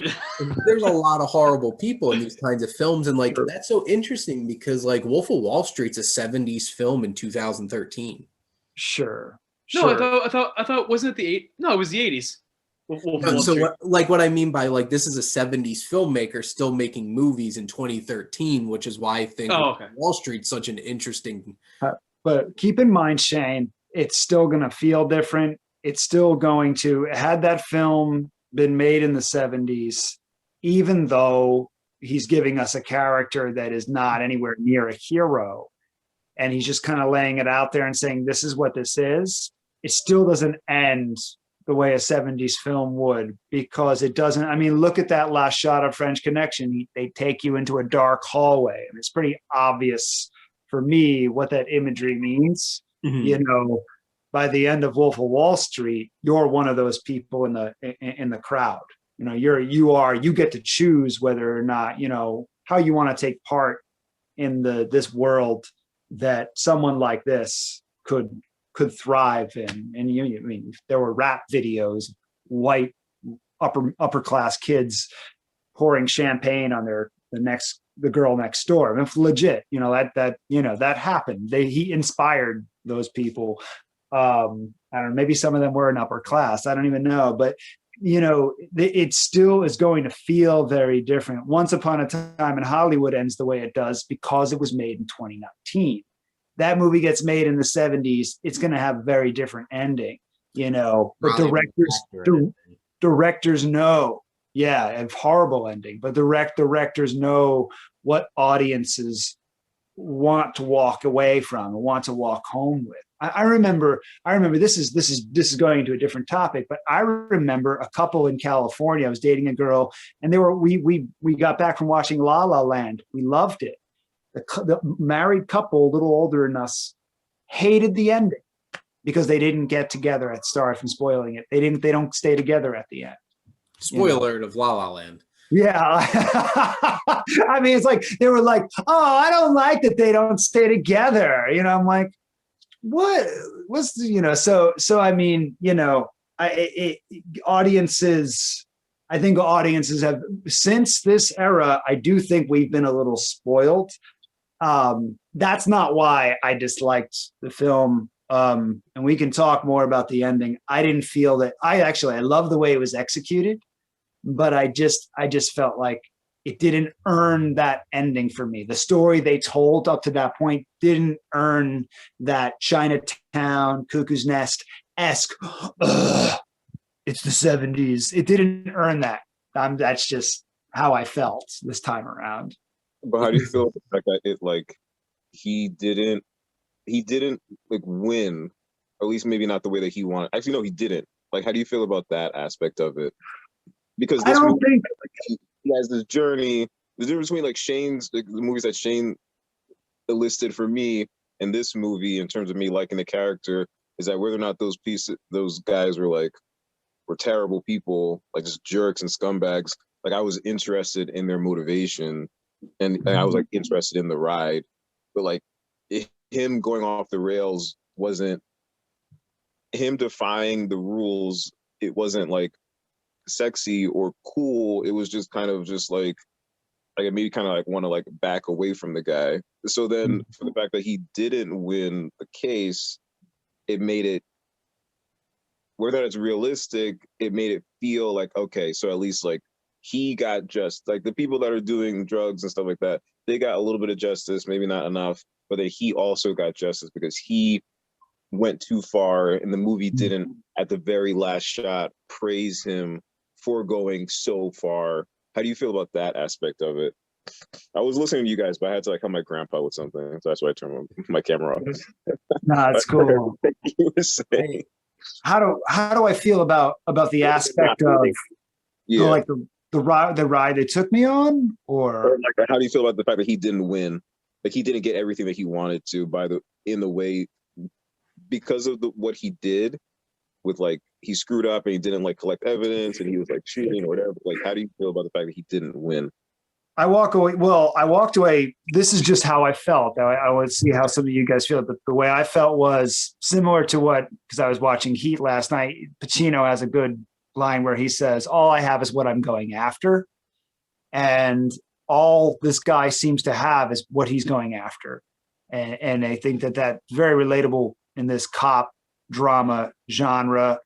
there's a lot of horrible people in these kinds of films, and like that's so interesting because like Wolf of Wall Street's a '70s film in 2013. Sure. No, I thought wasn't it the eight? No, it was the '80s. So what I mean by like this is a 70s filmmaker still making movies in 2013, which is why I think Wall Street's such an interesting. But keep in mind, Shane, it's still going to feel different. It's still going to, had that film been made in the 70s, even though he's giving us a character that is not anywhere near a hero, and he's just kind of laying it out there and saying, this is what this is, it still doesn't end the way a 70s film would, because it doesn't. I mean, look at that last shot of French Connection. They take you into a dark hallway, and it's pretty obvious for me what that imagery means. You know, by the end of Wolf of Wall Street, you're one of those people in the crowd. You know, you get to choose whether or not, you know, how you want to take part in this world that someone like this could thrive in. And I mean, there were rap videos, white upper class kids pouring champagne on the girl next door. I mean, legit, you know, that happened. He inspired those people. I don't know, maybe some of them were in upper class. I don't even know, but you know, it still is going to feel very different. Once Upon a Time in Hollywood ends the way it does because it was made in 2019. That movie gets made in the 70s, it's going to have a very different ending, you know. But directors know, a horrible ending. But directors know what audiences want to walk away from and want to walk home with. I remember. This is going into a different topic, but I remember a couple in California. I was dating a girl, and we got back from watching La La Land. We loved it. The married couple, a little older than us, hated the ending because they didn't get together. Sorry from spoiling it. They don't stay together at the end. Spoiler alert of La La Land. Yeah. I mean, it's like they were like, oh, I don't like that they don't stay together. You know, I'm like, what's, you know, so I mean, you know, audiences have, since this era, I do think we've been a little spoiled. That's not why I disliked the film. And we can talk more about the ending. I didn't feel that I love the way it was executed, but I just felt like it didn't earn that ending for me. The story they told up to that point didn't earn that Chinatown, Cuckoo's Nest-esque, it's the 70s. It didn't earn that. That's just how I felt this time around. But how do you feel about the fact that it, like, he didn't like win, or at least maybe not the way that he wanted? Actually, no, he didn't. Like, how do you feel about that aspect of it? Because this movie, like, he has this journey. The difference between like Shane's, like, the movies that Shane listed for me and this movie in terms of me liking the character is that whether or not those guys were terrible people, like just jerks and scumbags. Like, I was interested in their motivation, and I was like interested in the ride. But like him going off the rails wasn't him defying the rules. It wasn't like sexy or cool. It was just kind of just like it made you kind of like want to like back away from the guy. So then for the fact that he didn't win the case, it made it, whether it's realistic, it made it feel like, okay, so at least like he got just like the people that are doing drugs and stuff like that, they got a little bit of justice, maybe not enough, but that he also got justice because he went too far, and the movie didn't at the very last shot praise him for going so far. How do you feel about that aspect of it? I was listening to you guys, but I had to like help my grandpa with something, so that's why I turned my camera off. No, it's cool. You were saying, How do I feel about the aspect of like the ride they took me on, or like, how do you feel about the fact that he didn't win? Like he didn't get everything that he wanted to in the way because of what he did with like he screwed up and he didn't like collect evidence and he was like cheating or whatever. Like, how do you feel about the fact that he didn't win? I walked away. This is just how I felt. I would see how some of you guys feel, but the way I felt was similar to because I was watching Heat last night. Pacino has a good line where he says, "All I have is what I'm going after," and all this guy seems to have is what he's going after, and I think that's very relatable in this cop drama genre.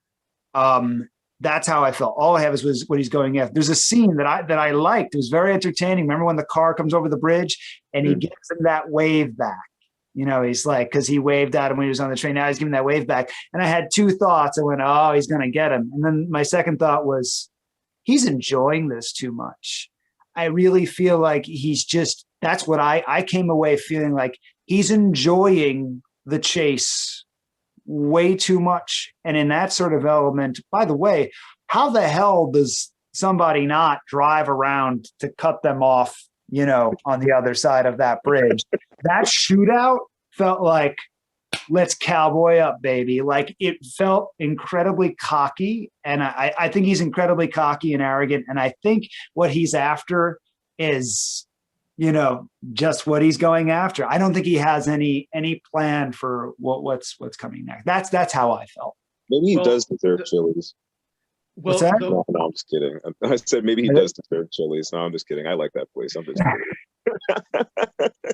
That's how I felt. All I have is what he's going after. There's a scene that I liked. It was very entertaining. Remember when the car comes over the bridge and he gives him that wave back? You know, he's like, because he waved at him when he was on the train. Now he's giving that wave back. And I had two thoughts. I went, oh, he's going to get him. And then my second thought was, he's enjoying this too much. I really feel like that's what I came away feeling like he's enjoying the chase way too much. And in that sort of element, by the way, how the hell does somebody not drive around to cut them off, on the other side of that bridge? That shootout felt like, let's cowboy up, baby. Like it felt incredibly cocky. And I think he's incredibly cocky and arrogant. And I think what he's after is just what he's going after. I don't think he has any plan for what's coming next. That's how I felt. Maybe he does deserve Chili's. What's that? No, I'm just kidding. I said maybe he does deserve Chili's. No, I'm just kidding. I like that place. I'm just kidding.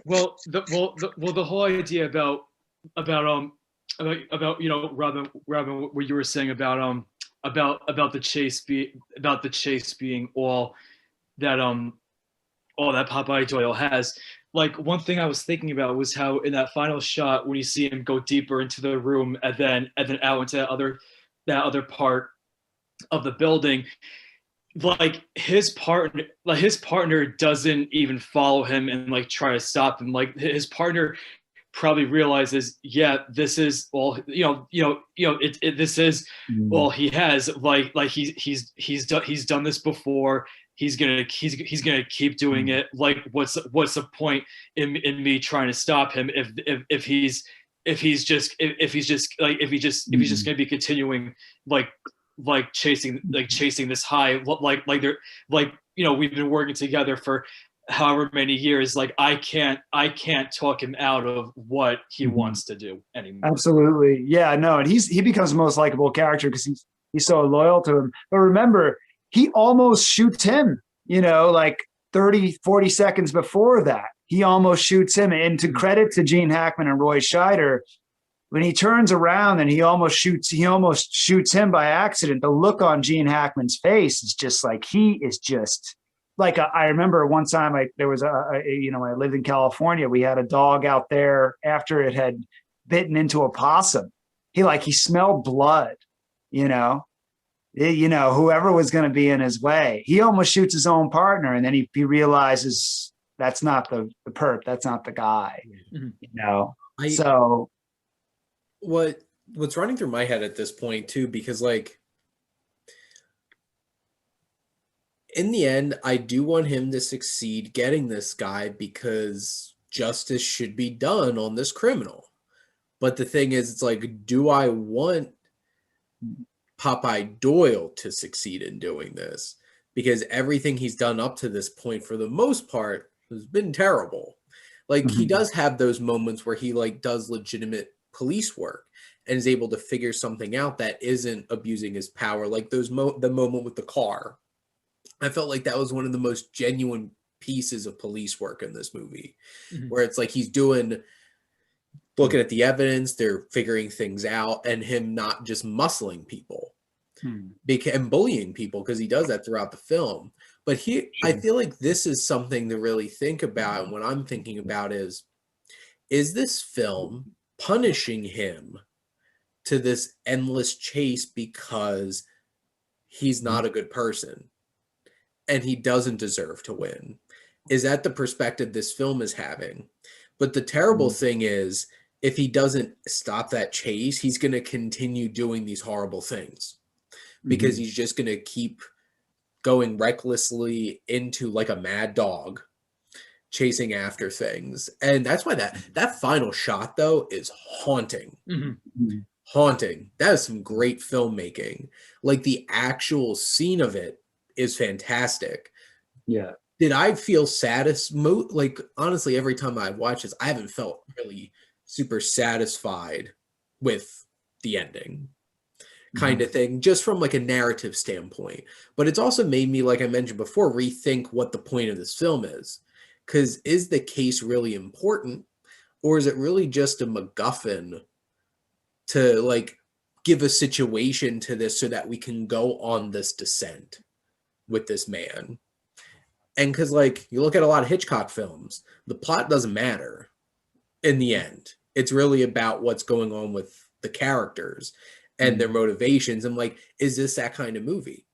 Well, the whole idea about Robin, what you were saying about the chase being all that Popeye Doyle has. Like, one thing I was thinking about was how in that final shot when you see him go deeper into the room and then out into that other part of the building, like his partner doesn't even follow him and like try to stop him. Like his partner probably realizes, yeah, this is all this is all he has. Like he's done this before. He's gonna keep doing it. Like what's the point in me trying to stop him if he's just gonna be continuing like chasing this high, we've been working together for however many years. Like I can't talk him out of what he wants to do anymore. Absolutely. Yeah, no. And he becomes the most likable character because he's so loyal to him. But remember, he almost shoots him, like 30, 40 seconds before that. He almost shoots him. And to credit to Gene Hackman and Roy Scheider, when he turns around and he almost shoots him by accident, the look on Gene Hackman's face is just like, he is just like, I remember one time I lived in California. We had a dog out there after it had bitten into a possum. He smelled blood, whoever was going to be in his way. He almost shoots his own partner. And then he realizes that's not the perp. That's not the guy, so. What's running through my head at this point too, because like in the end, I do want him to succeed getting this guy because justice should be done on this criminal. But the thing is, it's like, do I want Popeye Doyle to succeed in doing this? Because everything he's done up to this point, for the most part, has been terrible. Like he does have those moments where he like does legitimate police work and is able to figure something out that isn't abusing his power. Like the moment with the car. I felt like that was one of the most genuine pieces of police work in this movie, where it's like he's looking at the evidence, they're figuring things out, and him not just muscling people and bullying people, because he does that throughout the film. But I feel like this is something to really think about. And what I'm thinking about is this film punishing him to this endless chase because he's not a good person and he doesn't deserve to win? Is that the perspective this film is having? But the terrible thing is, if he doesn't stop that chase, he's going to continue doing these horrible things, because he's just going to keep going recklessly into like a mad dog, chasing after things. And that's why that final shot, though, is haunting. Haunting. That is some great filmmaking. Like, the actual scene of it is fantastic. Yeah. Did I feel like, honestly, every time I watch this, I haven't felt really super satisfied with the ending kind of thing, just from like a narrative standpoint. But it's also made me, like I mentioned before, rethink what the point of this film is. Because is the case really important, or is it really just a MacGuffin to like give a situation to this so that we can go on this descent with this man? And because, like, you look at a lot of Hitchcock films, the plot doesn't matter in the end. It's really about what's going on with the characters and their motivations. And like, is this that kind of movie?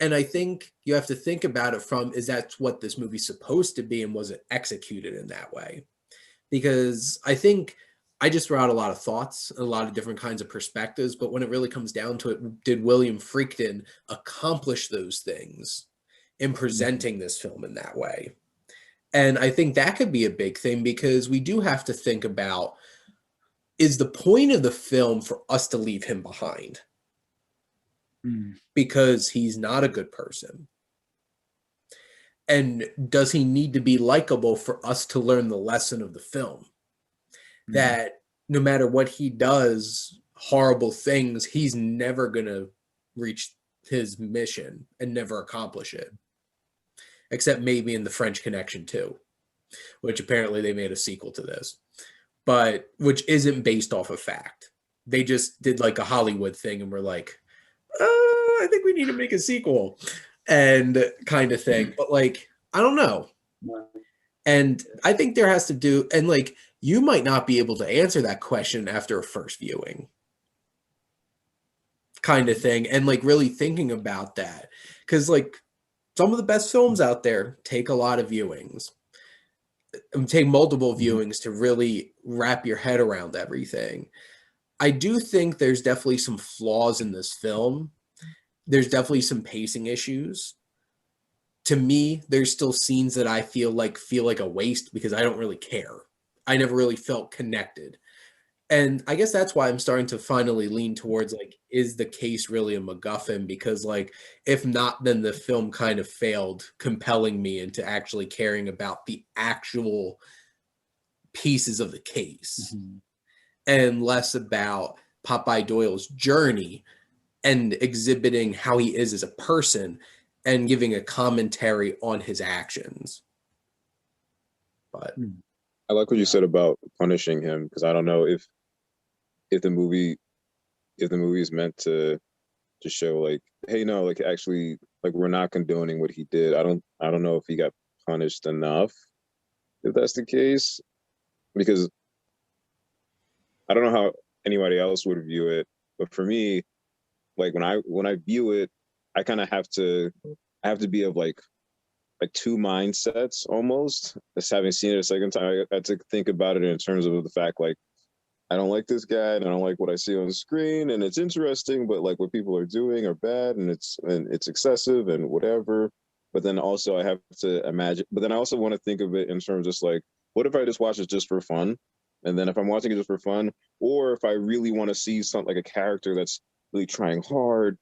And I think you have to think about it from, is that what this movie's supposed to be, and was it executed in that way? Because I think I just threw out a lot of thoughts, a lot of different kinds of perspectives, but when it really comes down to it, did William Friedkin accomplish those things in presenting this film in that way? And I think that could be a big thing, because we do have to think about, is the point of the film for us to leave him behind because he's not a good person? And does he need to be likable for us to learn the lesson of the film? That no matter what he does, horrible things, he's never going to reach his mission and never accomplish it. Except maybe in The French Connection 2, which apparently they made a sequel to this, but which isn't based off of fact. They just did like a Hollywood thing and were like, oh, I think we need to make a sequel and kind of thing. But like, I don't know. And I think there has to do, and like, you might not be able to answer that question after a first viewing kind of thing. And like really thinking about that, because like some of the best films out there take a lot of viewings, take multiple viewings to really wrap your head around everything. I do think there's definitely some flaws in this film. There's definitely some pacing issues. To me, there's still scenes that I feel like a waste because I don't really care. I never really felt connected. And I guess that's why I'm starting to finally lean towards like, is the case really a MacGuffin? Because like, if not, then the film kind of failed compelling me into actually caring about the actual pieces of the case and less about Popeye Doyle's journey and exhibiting how he is as a person and giving a commentary on his actions. But I like what you said about punishing him, because I don't know if the movie is meant to show like, hey, no, like actually, like we're not condoning what he did. I don't know if he got punished enough, if that's the case, because I don't know how anybody else would view it, but for me, like when I view it, I kind of have to be of like two mindsets almost. Just having seen it a second time, I had to think about it in terms of the fact like, I don't like this guy and I don't like what I see on the screen, and it's interesting, but like what people are doing are bad and it's excessive and whatever. But then also I have to imagine, but then I also want to think of it in terms of just like, what if I just watch it just for fun? And then if I'm watching it just for fun, or if I really want to see something like a character that's really trying hard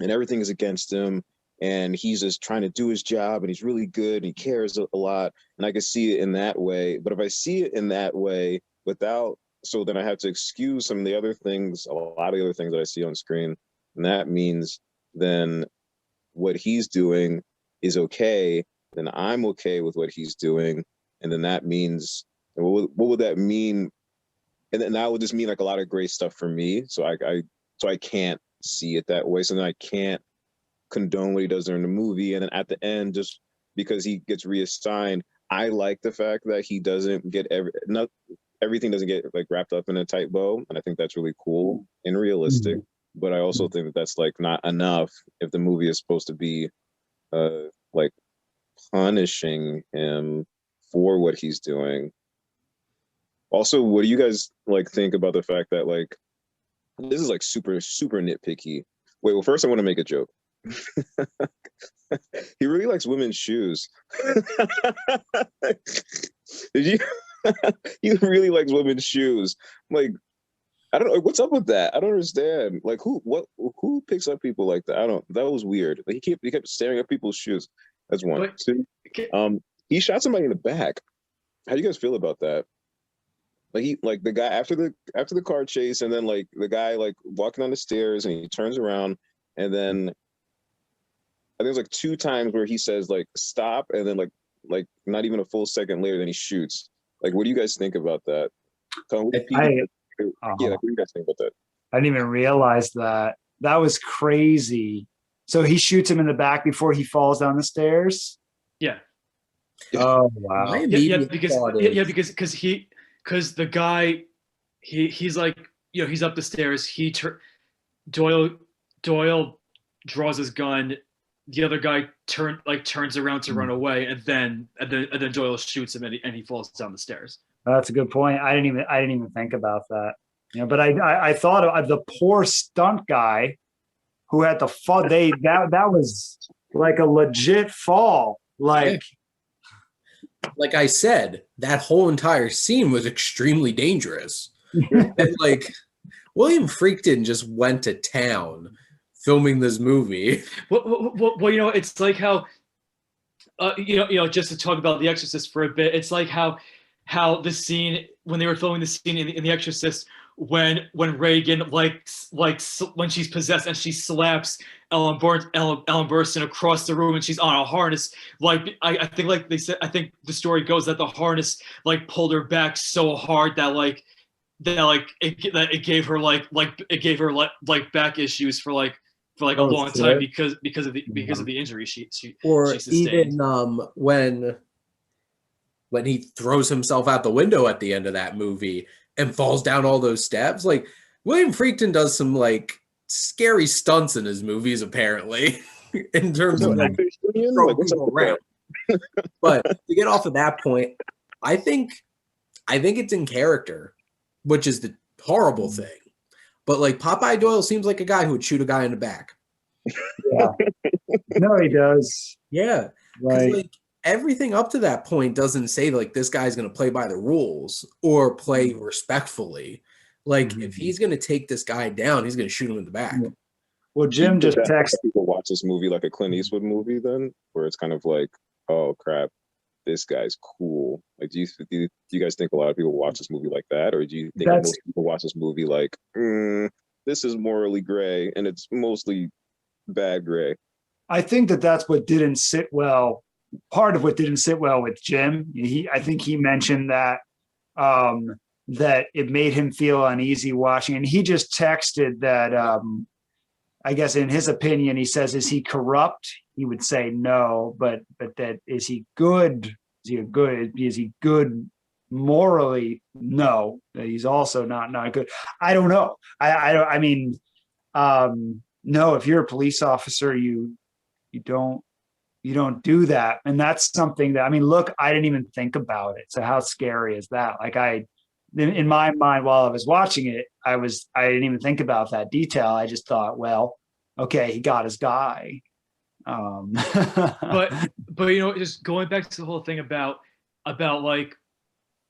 and everything is against him, and he's just trying to do his job and he's really good and he cares a lot, and I can see it in that way. But if I see it in that way without so then I have to excuse some of the other things, a lot of the other things that I see on screen. And that means then what he's doing is okay. Then I'm okay with what he's doing. And then that means, what would that mean? And then that would just mean like a lot of great stuff for me. So I can't see it that way. So then I can't condone what he does during the movie. And then at the end, just because he gets reassigned, I like the fact that he doesn't get everything doesn't get like wrapped up in a tight bow, and I think that's really cool and realistic. But I also think that that's like not enough if the movie is supposed to be like punishing him for what he's doing. Also, what do you guys like think about the fact that like this is like super nitpicky? Wait, well, first I want to make a joke. He really likes women's shoes. Did you? He really likes women's shoes. Like, I don't know what's up with that. I don't understand. Like, who picks up people like that? I don't. That was weird. Like, he kept staring at people's shoes. That's one. But, Two. He shot somebody in the back. How do you guys feel about that? Like the guy after the car chase, and then like the guy like walking on the stairs, and he turns around, and then I think there's like 2 times where he says like stop, and then like not even a full second later, then he shoots. Like, what do you guys think about that? What do you guys think about that? I didn't even realize that. That was crazy. So he shoots him in the back before he falls down the stairs. Yeah. Oh wow. Because the guy he's like, you know, he's up the stairs. Doyle draws his gun. The other guy turns around to run away, and then Doyle shoots him, and he falls down the stairs. That's a good point. I didn't even think about that. You know, but I thought of the poor stunt guy who had to fall. That was like a legit fall. Like I said, that whole entire scene was extremely dangerous. And like William Friedkin just went to town filming this movie. Well, you know, it's like how, you know, just to talk about The Exorcist for a bit, it's like how the scene when they were filming the scene in The Exorcist, when Reagan like when she's possessed and she slaps Ellen Burstyn across the room and she's on a harness. Like I think like they said, I think the story goes that the harness like pulled her back so hard that it gave her back issues for a long time because of the injury she sustained. Even when he throws himself out the window at the end of that movie and falls down all those steps. Like, William Friedkin does some like scary stunts in his movies, apparently, in terms of like throwing people around. But to get off of that point, I think it's in character, which is the horrible thing. But like Popeye Doyle seems like a guy who would shoot a guy in the back. Yeah. No, he does. Yeah. Like everything up to that point doesn't say like this guy's going to play by the rules or play respectfully. Like if he's going to take this guy down, he's going to shoot him in the back. Well, Jim just texted people watch this movie like a Clint Eastwood movie then, where it's kind of like, oh crap, this guy's cool. Like, do you guys think a lot of people watch this movie like that, or do you think most people watch this movie like, this is morally gray and it's mostly bad gray? I think that's what didn't sit well. Part of what didn't sit well with Jim. I think he mentioned that that it made him feel uneasy watching, and he just texted that. I guess in his opinion, he says, "Is he corrupt?" He would say no, but that is he good? Is he good morally? No, he's also not good. I don't know. I mean, no. If you're a police officer, you don't do that, and that's something that, I mean, look, I didn't even think about it. So how scary is that? Like in my mind while I was watching it, I didn't even think about that detail. I just thought, well, okay, he got his guy. But you know, just going back to the whole thing about like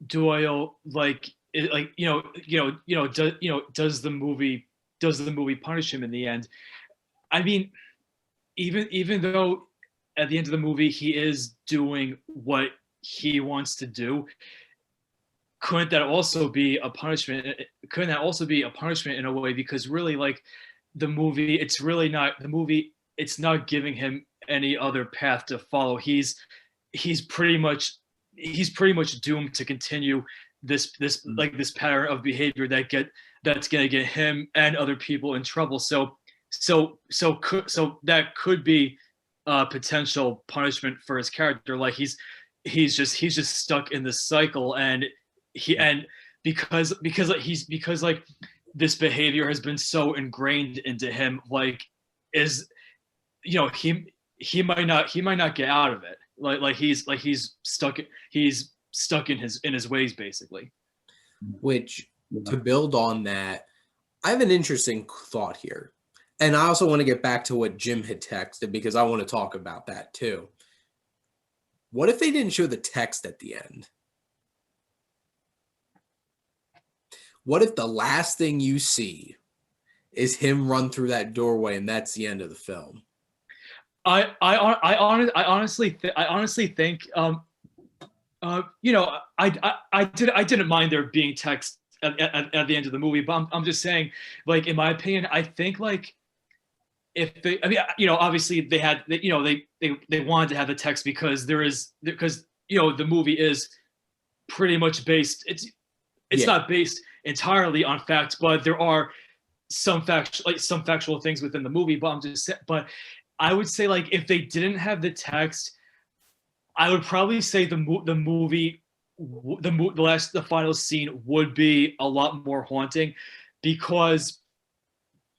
Doyle, like does the movie punish him in the end? I mean, even though at the end of the movie he is doing what he wants to do, couldn't that also be a punishment? Couldn't that also be a punishment in a way? Because really, like the movie, it's really not the movie. It's not giving him any other path to follow. He's pretty much doomed to continue this pattern of behavior that's gonna get him and other people in trouble. So that could be a potential punishment for his character. Like he's just stuck in this cycle, and because like this behavior has been so ingrained into him, like is he might not get out of it. Like he's stuck in his ways basically. Which, to build on that, I have an interesting thought here. And I also want to get back to what Jim had texted, because I want to talk about that too. What if they didn't show the text at the end? What if the last thing you see is him run through that doorway and that's the end of the film? I honestly think I didn't mind there being text at the end of the movie, but I'm just saying, like, in my opinion, I think like if they, I mean, obviously they had, they wanted to have the text because the movie is pretty much based. It's not based entirely on facts, but there are some factual things within the movie. But I would say, like, if they didn't have the text, I would probably say the final scene would be a lot more haunting, because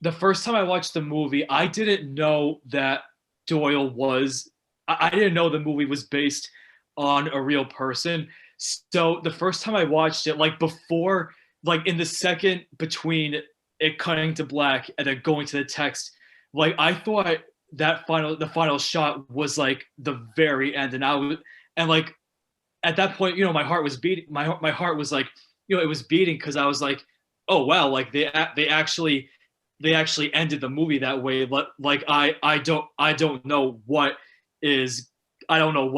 the first time I watched the movie, I didn't know that Doyle was. I didn't know the movie was based on a real person. So the first time I watched it, like before, like in the second between it cutting to black and then going to the text, like I thought the final shot was like the very end, and like at that point, my heart was beating. My heart was like, it was beating, because I was like, oh wow, like they actually ended the movie that way. Like I don't know what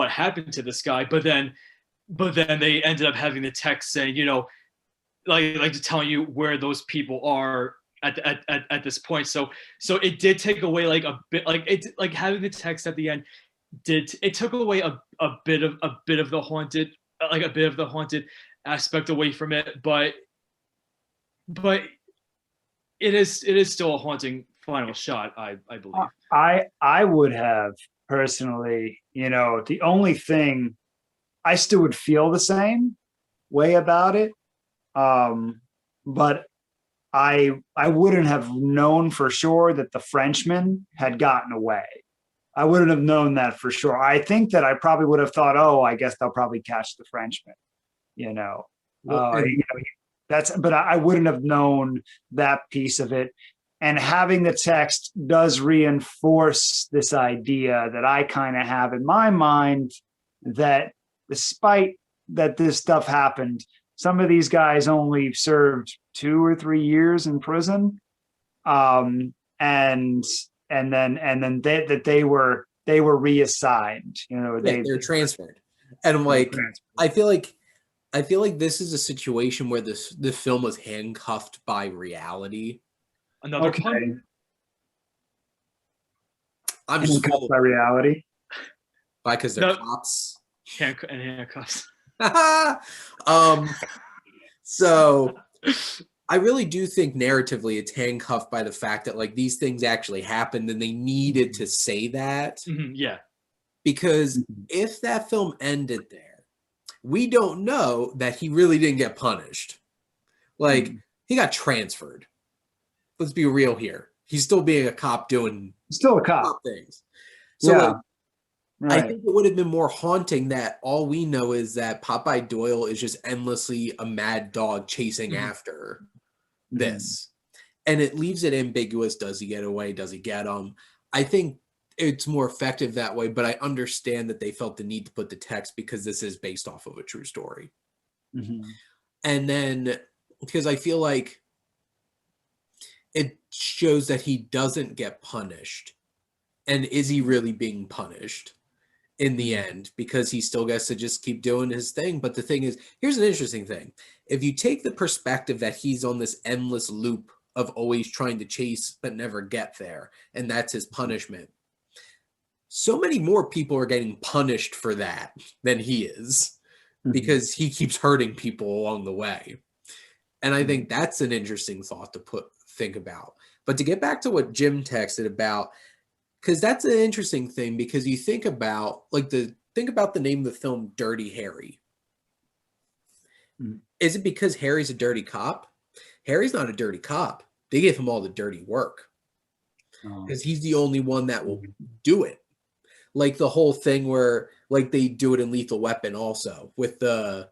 happened to this guy, but then they ended up having the text saying, like to tell you where those people are at this point. So it did take away like a bit, like having the text at the end took away a bit of the haunted, aspect away from it, but it is still a haunting final shot, I believe. I would have personally, the only thing, I still would feel the same way about it, but I wouldn't have known for sure that the Frenchman had gotten away. I wouldn't have known that for sure. I think that I probably would have thought, oh, I guess they'll probably catch the Frenchman. But I wouldn't have known that piece of it. And having the text does reinforce this idea that I kind of have in my mind, that despite that this stuff happened, some of these guys only served 2 or 3 years in prison, and then they were reassigned. They're transferred, and like I feel like this is a situation where the film was handcuffed by reality. Another pun? I'm just handcuffed by reality. Because they're cops. Handcuffs. So I really do think narratively it's handcuffed by the fact that like these things actually happened and they needed to say that. Mm-hmm, yeah. Because if that film ended there, we don't know that he really didn't get punished. Like, he got transferred. Let's be real here. He's still being a cop doing cop things. So yeah. like, right. I think it would have been more haunting that all we know is that Popeye Doyle is just endlessly a mad dog chasing after this. And it leaves it ambiguous. Does he get away? Does he get him? I think it's more effective that way, but I understand that they felt the need to put the text because this is based off of a true story. And then, because I feel like it shows that he doesn't get punished. And is he really being punished? in the end, because he still gets to just keep doing his thing. But the thing is, here's an interesting thing. If you take the perspective that he's on this endless loop of always trying to chase but never get there, and that's his punishment, so many more people are getting punished for that than he is, because he keeps hurting people along the way. And I think that's an interesting thought to think about. But to get back to what Jim texted about, because that's an interesting thing, because you think about the name of the film Dirty Harry. Is it because Harry's a dirty cop? Harry's not a dirty cop. They give him all the dirty work because he's the only one that will do it. Like the whole thing where they do it in Lethal Weapon also, with the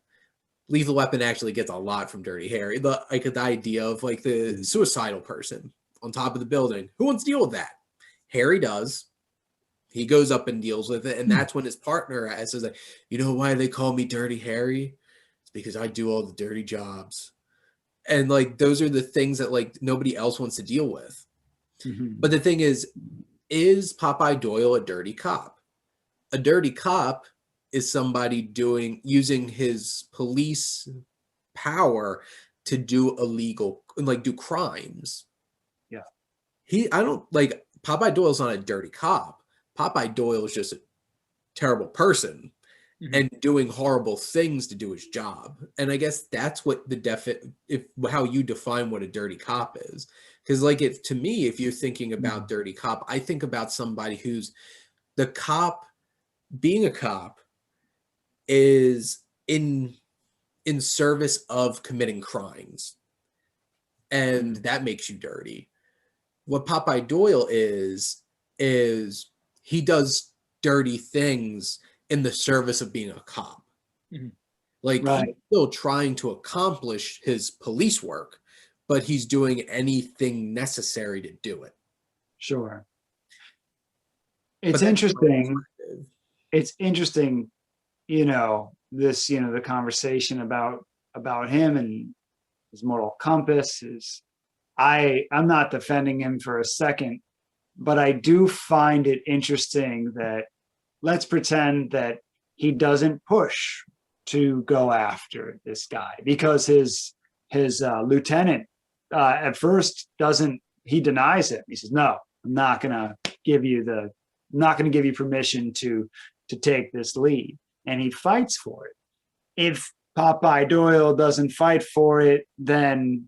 Lethal Weapon actually gets a lot from Dirty Harry. The idea of the suicidal person on top of the building. Who wants to deal with that? Harry does. He goes up and deals with it. And that's when his partner says, you know why they call me Dirty Harry? It's because I do all the dirty jobs. And those are the things that nobody else wants to deal with. But the thing is Popeye Doyle a dirty cop? A dirty cop is somebody using his police power to do illegal, do crimes. Yeah. Popeye Doyle's not a dirty cop. Popeye Doyle is just a terrible person and doing horrible things to do his job. And I guess that's what how you define what a dirty cop is. Because to me, if you're thinking about dirty cop, I think about somebody who's the cop. Being a cop is in service of committing crimes, and that makes you dirty. What Popeye Doyle is he does dirty things in the service of being a cop. He's still trying to accomplish his police work, but he's doing anything necessary to do it. Sure. It's interesting. It's interesting, the conversation about him and his moral compass is, I'm not defending him for a second, but I do find it interesting that let's pretend that he doesn't push to go after this guy, because his lieutenant at first he denies it. He says, no, I'm not going to give you permission to take this lead. And he fights for it. If Popeye Doyle doesn't fight for it, then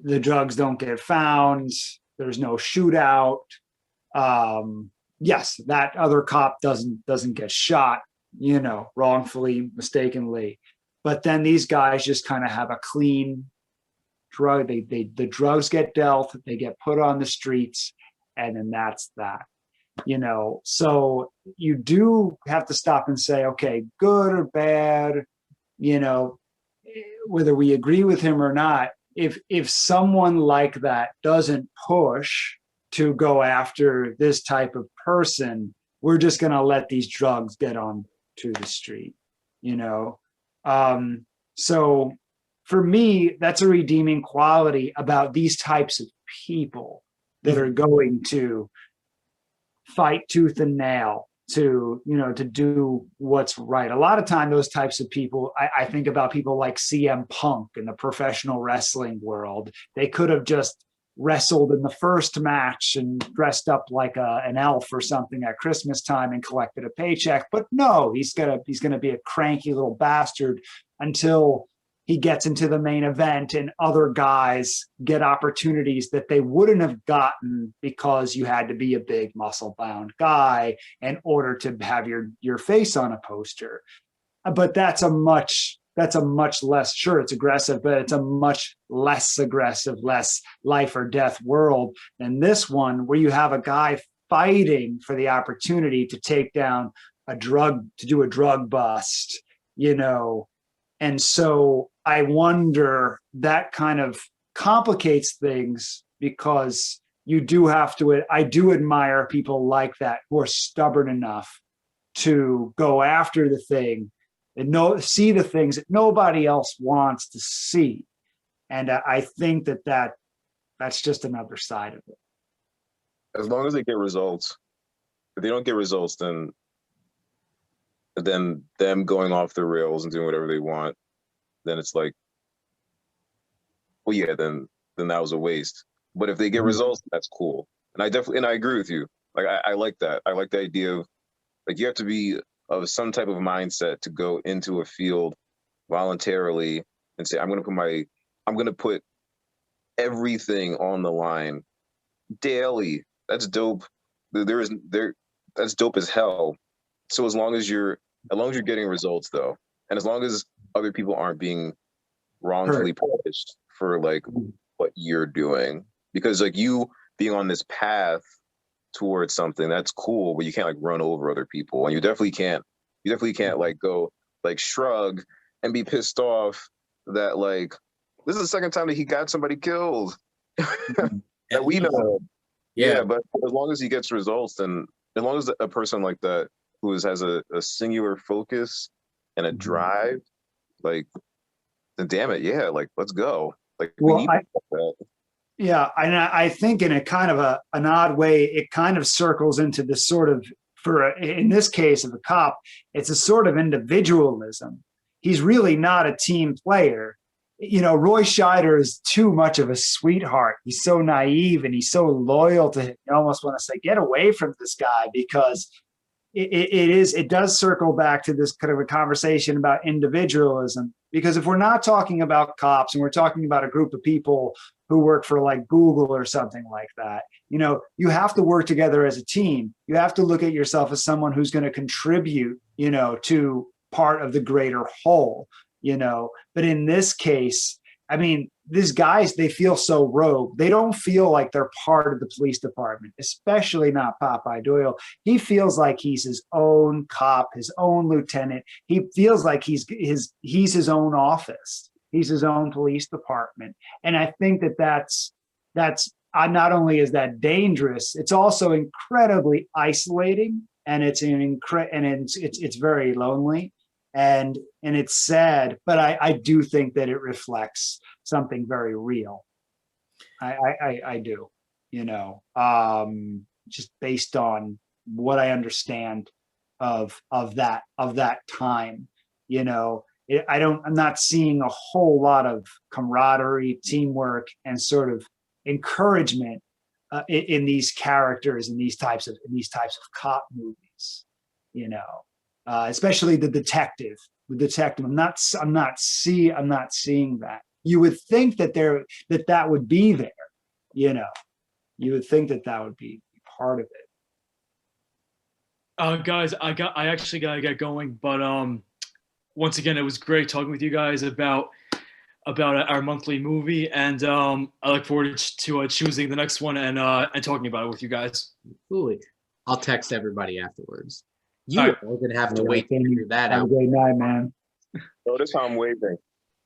the drugs don't get found. There's no shootout. Yes, that other cop doesn't get shot, wrongfully, mistakenly. But then these guys just kind of have a clean drug. The drugs get dealt, they get put on the streets, and then that's that. So you do have to stop and say, okay, good or bad, whether we agree with him or not, if someone like that doesn't push to go after this type of person, we're just going to let these drugs get on to the street, so for me, that's a redeeming quality about these types of people that are going to fight tooth and nail to do what's right. A lot of time, those types of people, I think about people like CM Punk in the professional wrestling world. They could have just wrestled in the first match and dressed up like an elf or something at Christmas time and collected a paycheck. But no, he's gonna be a cranky little bastard until he gets into the main event and other guys get opportunities that they wouldn't have gotten because you had to be a big muscle-bound guy in order to have your face on a poster. But that's a much less, sure, it's aggressive, but it's a much less aggressive, less life or death world than this one, where you have a guy fighting for the opportunity to take down to do a drug bust, And so I wonder, that kind of complicates things, because I do admire people like that who are stubborn enough to go after the thing and see the things that nobody else wants to see. And I think that's just another side of it. As long as they get results. If they don't get results, then and then them going off the rails and doing whatever they want, then it's like, well, yeah, then that was a waste. But if they get results, that's cool. And I agree with you. Like I like that. I like the idea of like you have to be of some type of mindset to go into a field voluntarily and say, I'm gonna put everything on the line daily. That's dope. That's dope as hell. So as long as you're getting results though, and as long as other people aren't being wrongfully punished for like what you're doing, because like you being on this path towards something, that's cool, but you can't like run over other people, and you definitely can't like go like shrug and be pissed off that like this is the second time that he got somebody killed that we know. Yeah, but as long as he gets results, and as long as a person like that who has a singular focus and a drive, like, then damn it, yeah, like let's go. Like, well, yeah, and I think in a kind of an odd way, it kind of circles into this sort of, in this case of a cop, it's a sort of individualism. He's really not a team player. You know, Roy Scheider is too much of a sweetheart. He's so naive and he's so loyal to him. You almost want to say, get away from this guy, because it does circle back to this kind of a conversation about individualism. Because if we're not talking about cops and we're talking about a group of people who work for like Google or something like that, you know, you have to work together as a team. You have to look at yourself as someone who's going to contribute, you know, to part of the greater whole, you know. But in this case, I mean, these guys, they feel so rogue. They don't feel like they're part of the police department, especially not Popeye Doyle. He feels like he's his own cop, his own lieutenant. He feels like he's his own office. He's his own police department. And I think that's not only is that dangerous, it's also incredibly isolating, and it's very lonely. And it's sad, but I do think that it reflects something very real. I do, you know, just based on what I understand of that time, you know. I'm not seeing a whole lot of camaraderie, teamwork, and sort of encouragement in these characters, in these types of cop movies, you know. Especially the detective. I'm not seeing that. You would think that that would be there, you know. You would think that would be part of it. Guys, I actually gotta get going, but once again, it was great talking with you guys about our monthly movie, and I look forward to choosing the next one and talking about it with you guys. Absolutely. I'll text everybody afterwards. You're going to have to wait to figure that out. Have a great night, man. Notice how I'm waving.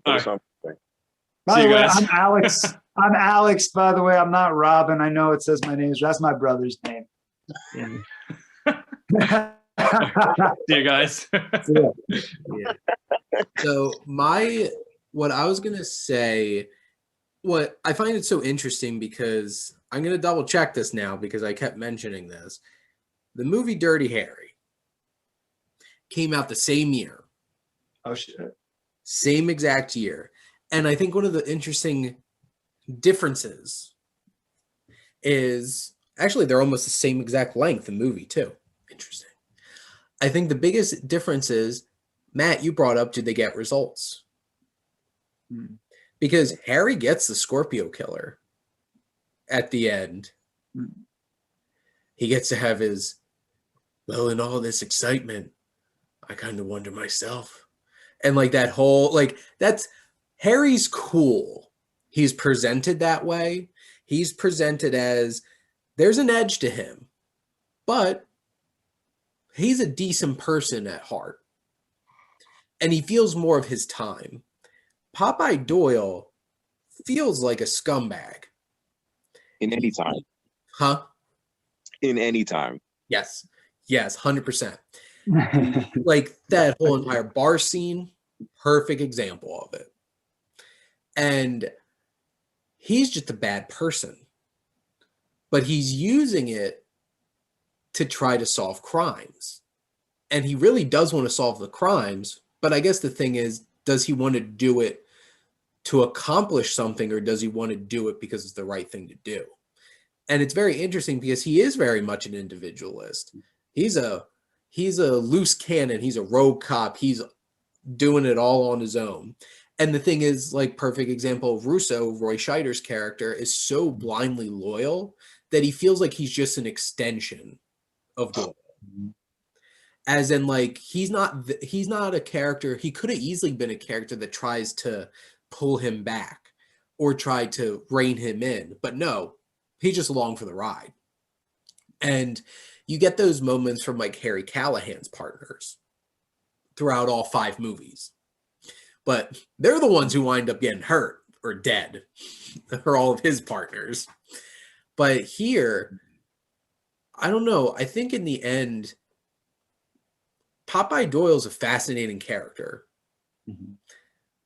By the way, I'm Alex. I'm Alex, by the way. I'm not Robin. I know it says my name. That's my brother's name. Yeah. See you guys. Yeah. So what I was going to say, what I find it so interesting, because I'm going to double check this now because I kept mentioning this. The movie Dirty Harry came out the same year. Oh, shit. Same exact year. And I think one of the interesting differences is actually they're almost the same exact length, the movie too. Interesting. I think the biggest difference is, Matt, you brought up, did they get results? Because Harry gets the Scorpio killer at the end. He gets to have his, well, in all this excitement, I kind of wonder myself. And like that whole, like, that's, Harry's cool. He's presented that way. He's presented as, there's an edge to him, but he's a decent person at heart. And he feels more of his time. Popeye Doyle feels like a scumbag. In any time. Huh? In any time. Yes. Yes, 100%. Like that whole entire bar scene, perfect example of it. And he's just a bad person. But he's using it to try to solve crimes. and he really does want to solve the crimes. But I guess the thing is, does he want to do it to accomplish something, or does he want to do it because it's the right thing to do? And it's very interesting because he is very much an individualist. He's a loose cannon. He's a rogue cop. He's doing it all on his own. And the thing is, like, perfect example of Russo, Roy Scheider's character is so blindly loyal that he feels like he's just an extension of Doyle. As in, like, he's not a character. He could have easily been a character that tries to pull him back or try to rein him in, but no, he's just along for the ride. And you get those moments from, like, Harry Callahan's partners throughout all 5 movies, but they're the ones who wind up getting hurt or dead, or all of his partners. But here, I don't know. I think in the end, Popeye Doyle's a fascinating character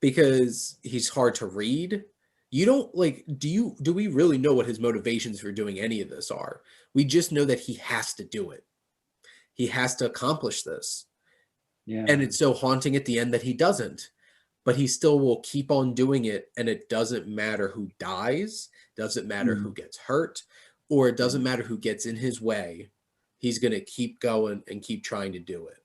because he's hard to read. You don't, like, do we really know what his motivations for doing any of this are? We just know that he has to do it. He has to accomplish this. Yeah. And it's so haunting at the end that he doesn't, but he still will keep on doing it. And it doesn't matter who dies, doesn't matter who gets hurt, or it doesn't matter who gets in his way. He's going to keep going and keep trying to do it.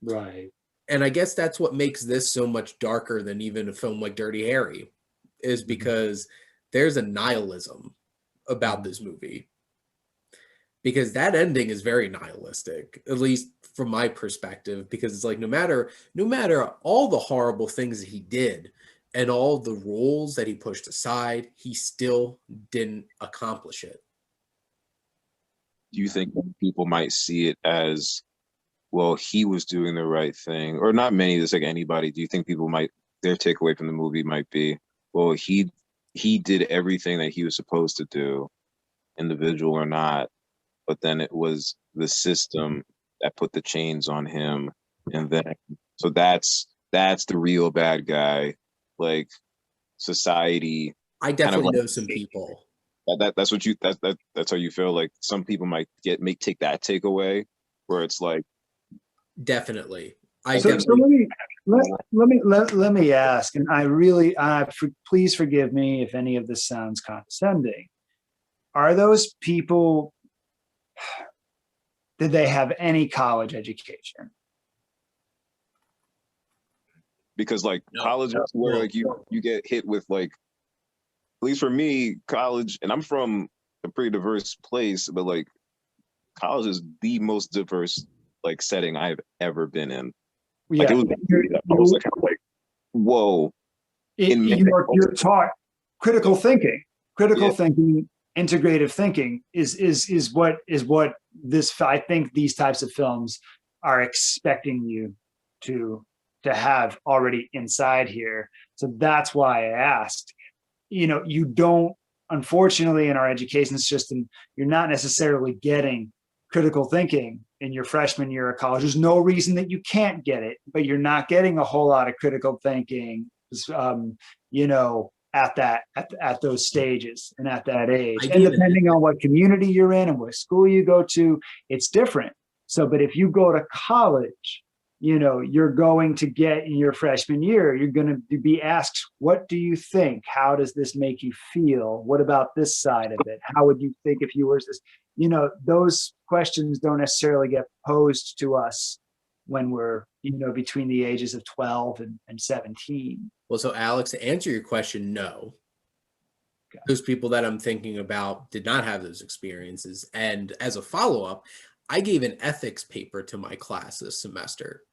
Right. And I guess that's what makes this so much darker than even a film like Dirty Harry, is because there's a nihilism about this movie. Because that ending is very nihilistic, at least from my perspective, because it's like, no matter all the horrible things that he did and all the rules that he pushed aside, he still didn't accomplish it. Do you think people might see it as, well, he was doing the right thing, or not many, just like anybody? Do you think people might, their takeaway from the movie might be, well, he did everything that he was supposed to do, individual or not, but then it was the system that put the chains on him, and then so that's the real bad guy, like society. I definitely kind of know some people. That's what you that's how you feel. Like some people might take that takeaway where it's like, Definitely. So let me ask, and I really, please forgive me if any of this sounds condescending. Are those people, did they have any college education? because like No. college is where like you get hit with, like, at least for me, college, and I'm from a pretty diverse place, but like college is the most diverse like setting I've ever been in. Like Yeah, I was like, whoa. you're taught critical thinking. Critical thinking, integrative thinking is what this, I think these types of films are expecting you to have already inside here. So that's why I asked. You don't, unfortunately, in our education system, you're not necessarily getting critical thinking in your freshman year of college. There's no reason that you can't get it, but you're not getting a whole lot of critical thinking, at those stages and at that age. And depending on what community you're in and what school you go to, it's different. So, but if you go to college, you're going to get in your freshman year, you're going to be asked, what do you think? How does this make you feel? What about this side of it? How would you think if you were this? Those questions don't necessarily get posed to us when we're, between the ages of 12 and 17. Well, so Alex, to answer your question, no. Okay. Those people that I'm thinking about did not have those experiences. And as a follow-up, I gave an ethics paper to my class this semester.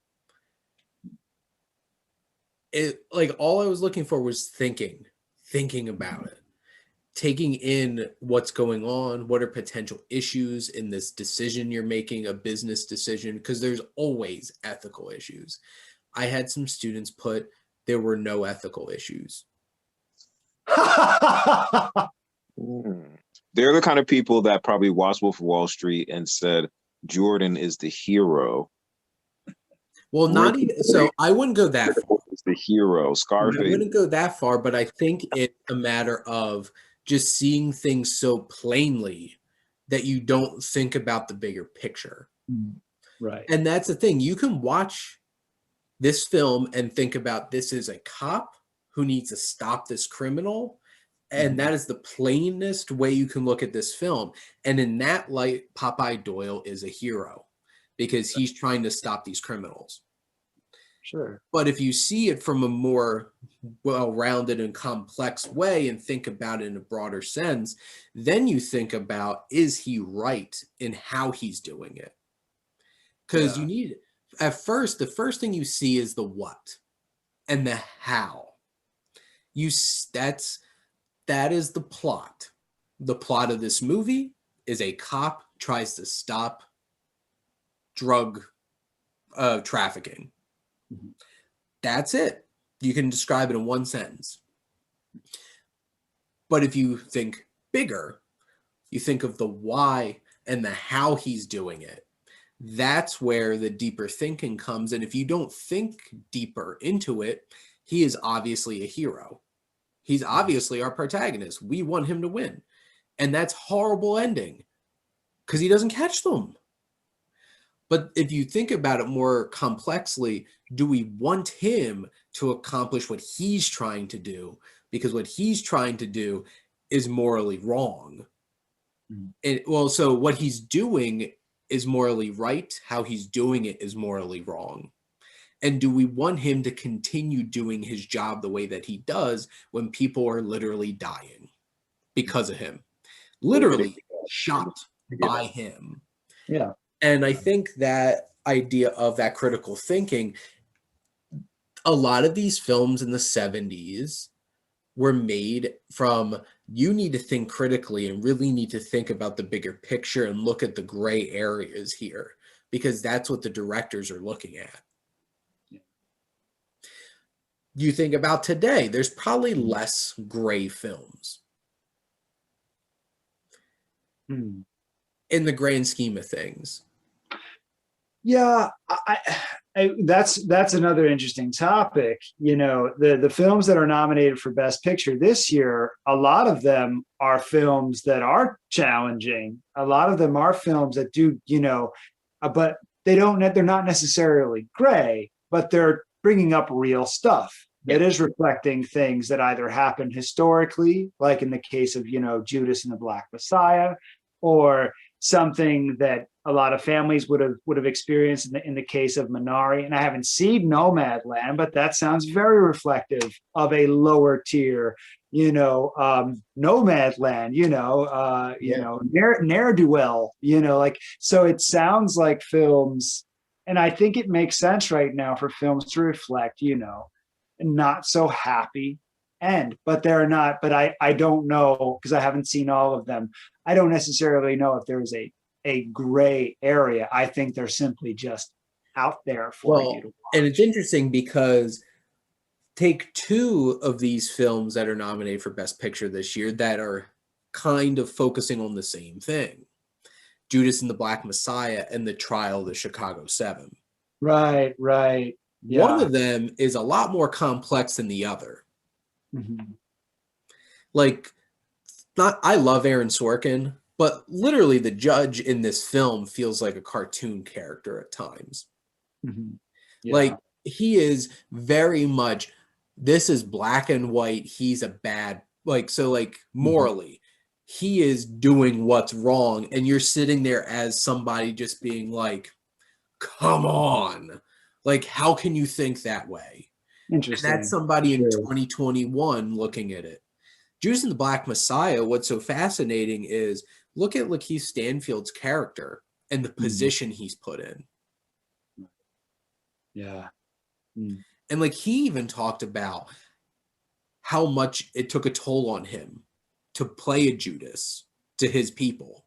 All I was looking for was thinking about it, taking in what's going on, what are potential issues in this decision you're making, a business decision, because there's always ethical issues. I had some students put there were no ethical issues. They're the kind of people that probably watched Wolf of Wall Street and said Jordan is the hero. Well, not even so. I wouldn't go that far. It's the hero, Scarface. I wouldn't go that far, but I think it's a matter of just seeing things so plainly that you don't think about the bigger picture. Right. And that's the thing. You can watch this film and think about this is a cop who needs to stop this criminal. And that is the plainest way you can look at this film. And in that light, Popeye Doyle is a hero because he's trying to stop these criminals. Sure. But if you see it from a more well-rounded and complex way and think about it in a broader sense, then you think about, is he right in how he's doing it? Because you need, at first, the first thing you see is the what and the how. That is the plot. The plot of this movie is a cop tries to stop drug trafficking. That's it. You can describe it in one sentence. But if you think bigger, you think of the why and the how he's doing it. That's where the deeper thinking comes. And if you don't think deeper into it, he is obviously a hero. He's obviously our protagonist. We want him to win. And that's horrible ending because he doesn't catch them. But if you think about it more complexly, do we want him to accomplish what he's trying to do? Because what he's trying to do is morally wrong. And so what he's doing is morally right. How he's doing it is morally wrong. And do we want him to continue doing his job the way that he does when people are literally dying because of him? Literally shot by him. Yeah. And I think that idea of that critical thinking, a lot of these films in the 70s were made from, you need to think critically and really need to think about the bigger picture and look at the gray areas here, because that's what the directors are looking at. You think about today, there's probably less gray films in the grand scheme of things. Yeah, that's another interesting topic. You know, the films that are nominated for Best Picture this year, a lot of them are films that are challenging. A lot of them are films that do, but they're not necessarily gray, but they're bringing up real stuff that is reflecting things that either happened historically, like in the case of, Judas and the Black Messiah, or something that a lot of families would have experienced in the case of Minari. And I haven't seen Nomadland, but that sounds very reflective of a lower tier, Nomadland, ne'er-do-well, so it sounds like films, and I think it makes sense right now for films to reflect, not so happy end, but they're not, but I don't know, because I haven't seen all of them. I don't necessarily know if there's a gray area. I think they're simply just out there for you to watch. And it's interesting because take two of these films that are nominated for Best Picture this year that are kind of focusing on the same thing. Judas and the Black Messiah and The Trial of the Chicago 7. Right. Yeah. One of them is a lot more complex than the other. I love Aaron Sorkin, but literally the judge in this film feels like a cartoon character at times. Like, he is very much, this is black and white, he's a bad, morally, he is doing what's wrong, and you're sitting there as somebody just being like, come on, how can you think that way? Interesting. And that's somebody in 2021 looking at it. Judas and the Black Messiah, what's so fascinating is look at Lakeith Stanfield's character and the position he's put in. Yeah. And he even talked about how much it took a toll on him to play a Judas to his people.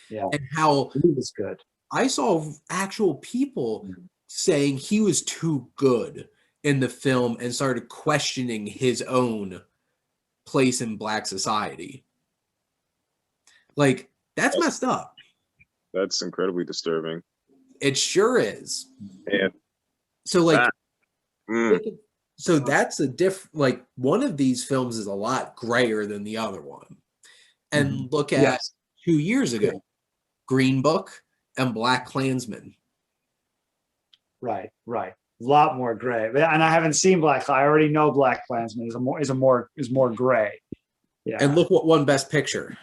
Yeah. And how he was good. I saw actual people saying he was too good in the film and started questioning his own place in Black society. That's messed up. That's incredibly disturbing. It sure is. And so so that's a one of these films is a lot grayer than the other one. And look at 2 years ago, Green Book and Black Klansman. Right. A lot more gray. And I haven't seen Black. I already know Black Klansman is more gray. Yeah. And look what won Best Picture.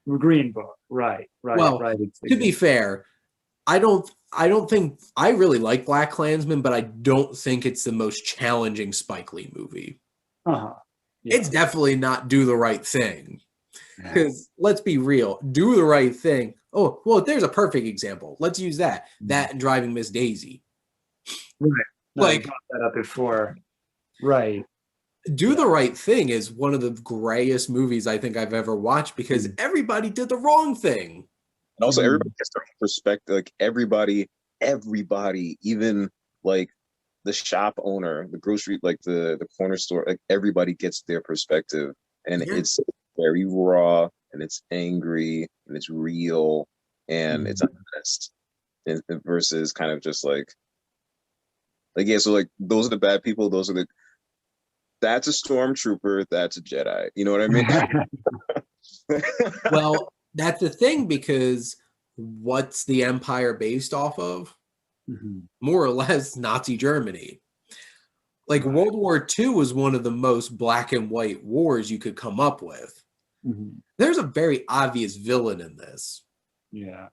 Green Book. Right. Well, to be fair, I don't think I really like Black Klansman, but I don't think it's the most challenging Spike Lee movie. Yeah. It's definitely not Do the Right Thing. Because let's be real, Do the Right Thing. Oh, well, there's a perfect example. Let's use that. That and Driving Miss Daisy. Right. Like, I brought that up before. Right. Do the Right Thing is one of the grayest movies I think I've ever watched because everybody did the wrong thing. And also everybody gets their own perspective. Like everybody, even like the shop owner, the grocery, like the corner store, like everybody gets their perspective. And it's very raw and it's angry and it's real and it's honest. And versus kind of just like yeah, so like those are the bad people, that's a stormtrooper, that's a Jedi. You know what I mean? Well, that's the thing, because what's the Empire based off of? More or less Nazi Germany. Like World War II was one of the most black and white wars you could come up with. There's a very obvious villain in this. Yeah.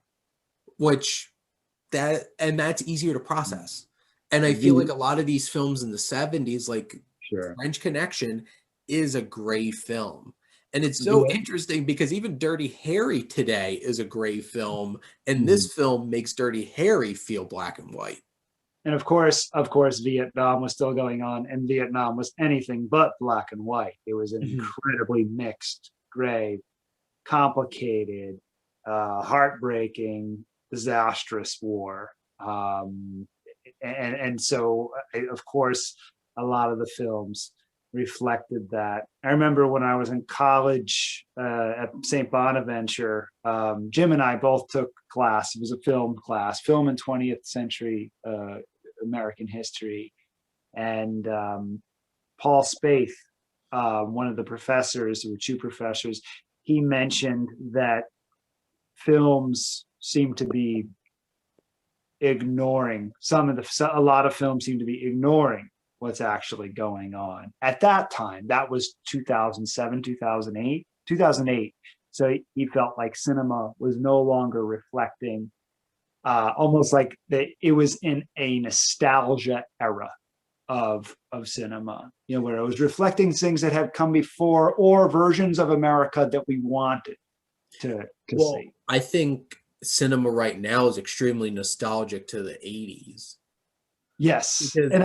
That's easier to process. And I feel like a lot of these films in the 70s, like French Connection, is a gray film. And it's so interesting because even Dirty Harry today is a gray film, and this film makes Dirty Harry feel black and white. And of course, Vietnam was still going on, and Vietnam was anything but black and white. It was an incredibly mixed, gray, complicated, heartbreaking, disastrous war. And so, of course, a lot of the films reflected that. I remember when I was in college at St. Bonaventure, Jim and I both took class. It was a film class, film in 20th century American history. And Paul Spaeth, one of the professors, there were two professors, he mentioned that films seem to be ignoring a lot of films seem to be ignoring what's actually going on at that time. That was 2007, 2008. So he felt like cinema was no longer reflecting, almost like it was in a nostalgia era of cinema, where it was reflecting things that had come before or versions of America that we wanted to see. I think cinema right now is extremely nostalgic to the 80s. Yes, and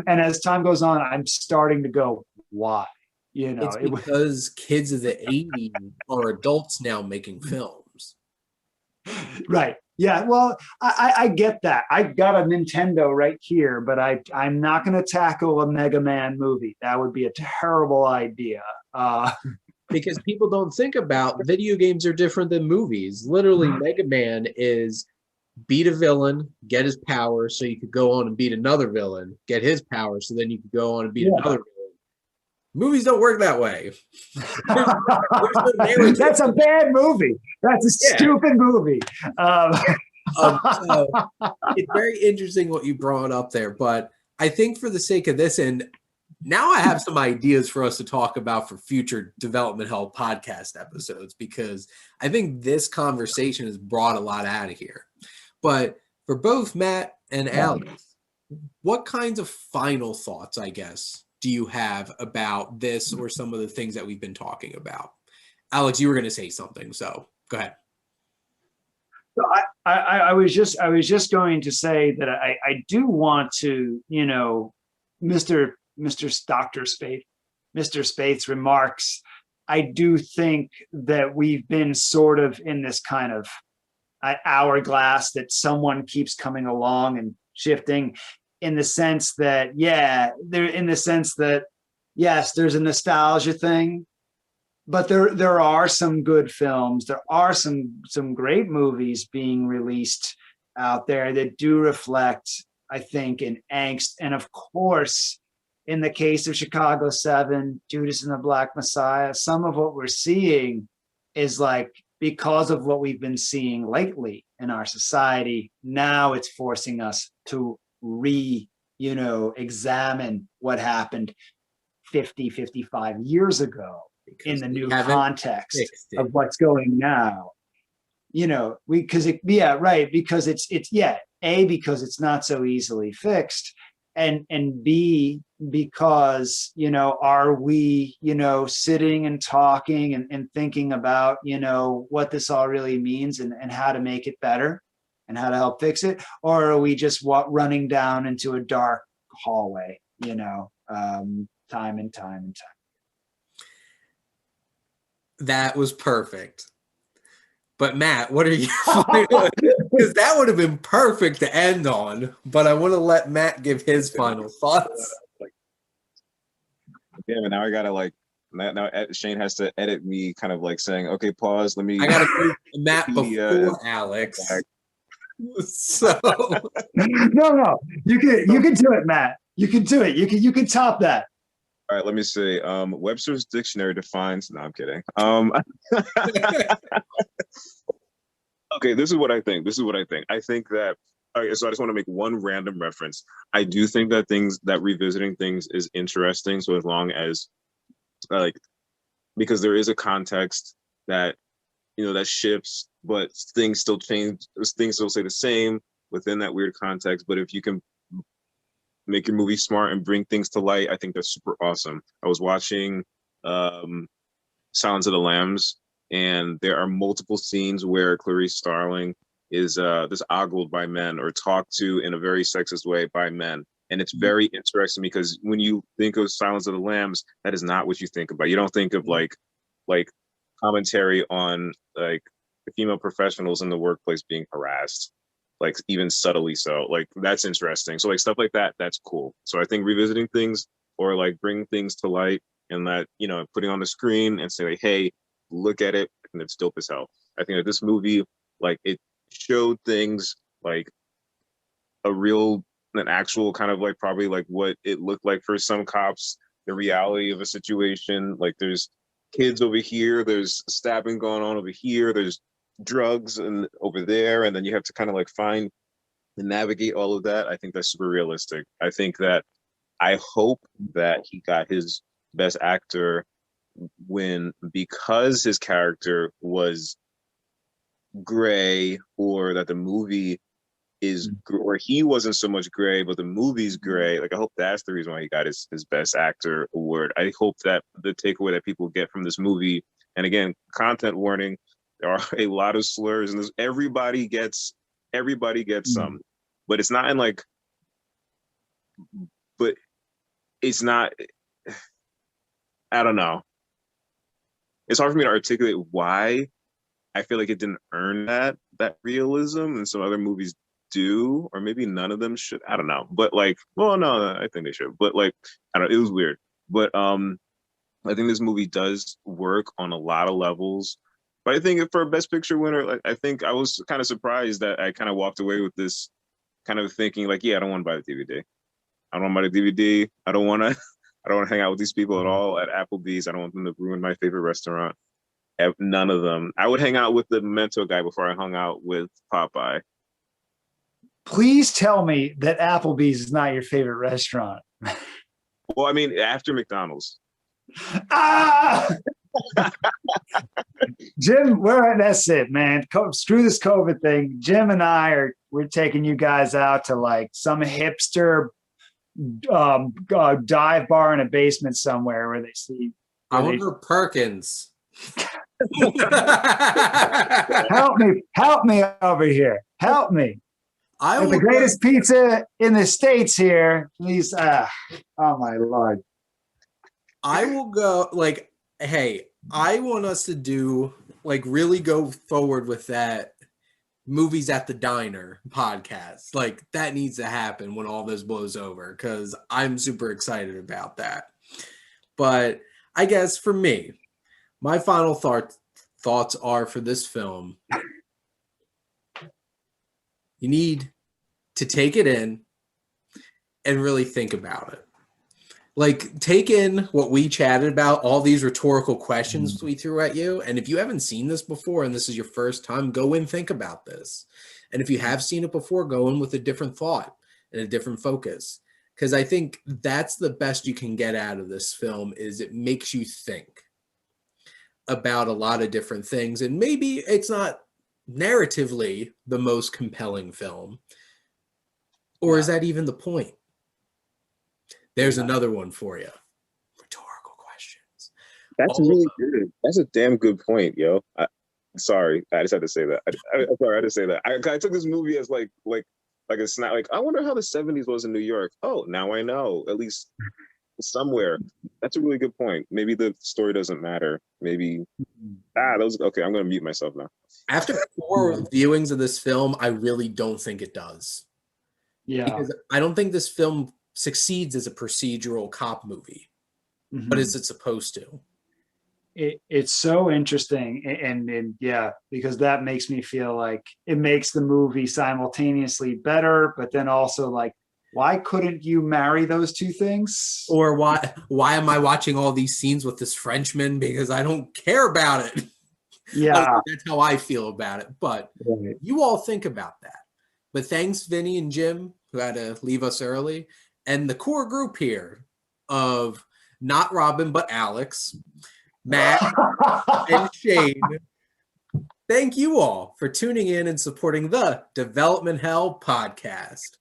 as time goes on, I'm starting to go, why? It's because kids of the 80s are adults now making films. Right. Yeah. Well, I get that. I've got a Nintendo right here, but I'm not going to tackle a Mega Man movie. That would be a terrible idea. Because people don't think about video games are different than movies. Literally, Mega Man is beat a villain, get his power, so you could go on and beat another villain, get his power, so then you could go on and beat another villain. Movies don't work that way. That's a bad movie. That's a stupid movie. So it's very interesting what you brought up there, but I think for the sake of this, and now I have some ideas for us to talk about for future Development Hell podcast episodes, because I think this conversation has brought a lot out of here. But for both Matt and Alex, what kinds of final thoughts, I guess, do you have about this or some of the things that we've been talking about? Alex, you were going to say something, so go ahead. So I was just going to say that I do want to, Mr. Dr. Spaeth's remarks, I do think that we've been sort of in this kind of hourglass that someone keeps coming along and shifting, in the sense that, yes, there's a nostalgia thing, but there are some good films. There are some great movies being released out there that do reflect, I think, an angst. And of course, in the case of Chicago 7, Judas and the Black Messiah, some of what we're seeing is like because of what we've been seeing lately in our society. Now it's forcing us to examine what happened 50, 55 years ago in the new context of what's going now. Because because it's not so easily fixed, and B, because are we sitting and talking and thinking about what this all really means and how to make it better and how to help fix it, or are we just running down into a dark hallway time and time. That was perfect. But Matt, what are you? Because that would have been perfect to end on. But I want to let Matt give his final thoughts. Damn it! Now I gotta now Shane has to edit me, kind of like saying, "Okay, pause. Let me." I gotta move Matt before Alex. So no, you can do it, Matt. You can do it. You can top that. All right, let me see. Webster's dictionary defines. No, I'm kidding. Okay, this is what I think. I think that. Okay, so I just want to make one random reference. I do think that revisiting things is interesting. So as long as, because there is a context that that shifts, but things still change. Things still stay the same within that weird context. But if you can make your movie smart and bring things to light, I think that's super awesome. I was watching Silence of the Lambs, and there are multiple scenes where Clarice Starling is just ogled by men or talked to in a very sexist way by men. And it's very interesting because when you think of Silence of the Lambs, that is not what you think about. You don't think of like commentary on like female professionals in the workplace being harassed, like even subtly so. Like that's interesting. So like stuff like that, that's cool. So I think revisiting things or like bringing things to light and that, putting on the screen and say like, hey, look at it, and it's dope as hell. I think that this movie, like it showed things like an actual kind of like probably like what it looked like for some cops, the reality of a situation. Like there's kids over here, there's stabbing going on over here, there's drugs and over there, and then you have to kind of like find and navigate all of that. I think that's super realistic. I hope that he got his best actor because his character was gray, or that the movie is, or he wasn't so much gray, but the movie's gray. Like I hope that's the reason why he got his best actor award. I hope that the takeaway that people get from this movie, and again, content warning, there are a lot of slurs, and everybody gets some, but it's not in like, but it's not. I don't know. It's hard for me to articulate why I feel like it didn't earn that realism, and some other movies do, or maybe none of them should. I don't know, but like, well, no, I think they should. But like, I don't know, it was weird. But I think this movie does work on a lot of levels. But I think for a Best Picture winner, like I think I was kind of surprised that I kind of walked away with this kind of thinking like, yeah, I don't want to buy the DVD. I don't want to buy the DVD. I don't want to hang out with these people at all at Applebee's. I don't want them to ruin my favorite restaurant. None of them. I would hang out with the Memento guy before I hung out with Popeye. Please tell me that Applebee's is not your favorite restaurant. Well, I mean, after McDonald's. Jim, that's it, man. Screw this COVID thing. Jim and we're taking you guys out to like some hipster dive bar in a basement somewhere where they sleep. I want to Perkins. Help me over here. Help me. The greatest pizza in the States here. Please. Oh my Lord. I will go like, hey, I want us to do like really go forward with that Movies at the Diner podcast. Like that needs to happen when all this blows over, because I'm super excited about that. But I guess for me, my final thoughts are for this film, you need to take it in and really think about it. Like, take in what we chatted about, all these rhetorical questions we threw at you. And if you haven't seen this before and this is your first time, go and think about this. And if you have seen it before, go in with a different thought and a different focus. Because I think that's the best you can get out of this film is it makes you think about a lot of different things. And maybe it's not narratively the most compelling film. Or is that even the point? There's another one for you. Rhetorical questions. That's really good. That's a damn good point, yo. Sorry, I just had to say that. I'm sorry, I had to say that. I took this movie as like a snap. Like, I wonder how the 70s was in New York. Oh, now I know. At least somewhere. That's a really good point. Maybe the story doesn't matter. Maybe those. Okay, I'm gonna mute myself now. After 4 viewings of this film, I really don't think it does. Yeah. Because I don't think this film succeeds as a procedural cop movie. But is it supposed to? It's so interesting, and yeah, because that makes me feel like it makes the movie simultaneously better, but then also like, why couldn't you marry those two things? Or why am I watching all these scenes with this Frenchman? Because I don't care about it. Yeah. That's how I feel about it. But you all think about that. But thanks, Vinny and Jim, who had to leave us early, and the core group here of not Robin, but Alex, Matt, and Shane. Thank you all for tuning in and supporting the Development Hell podcast.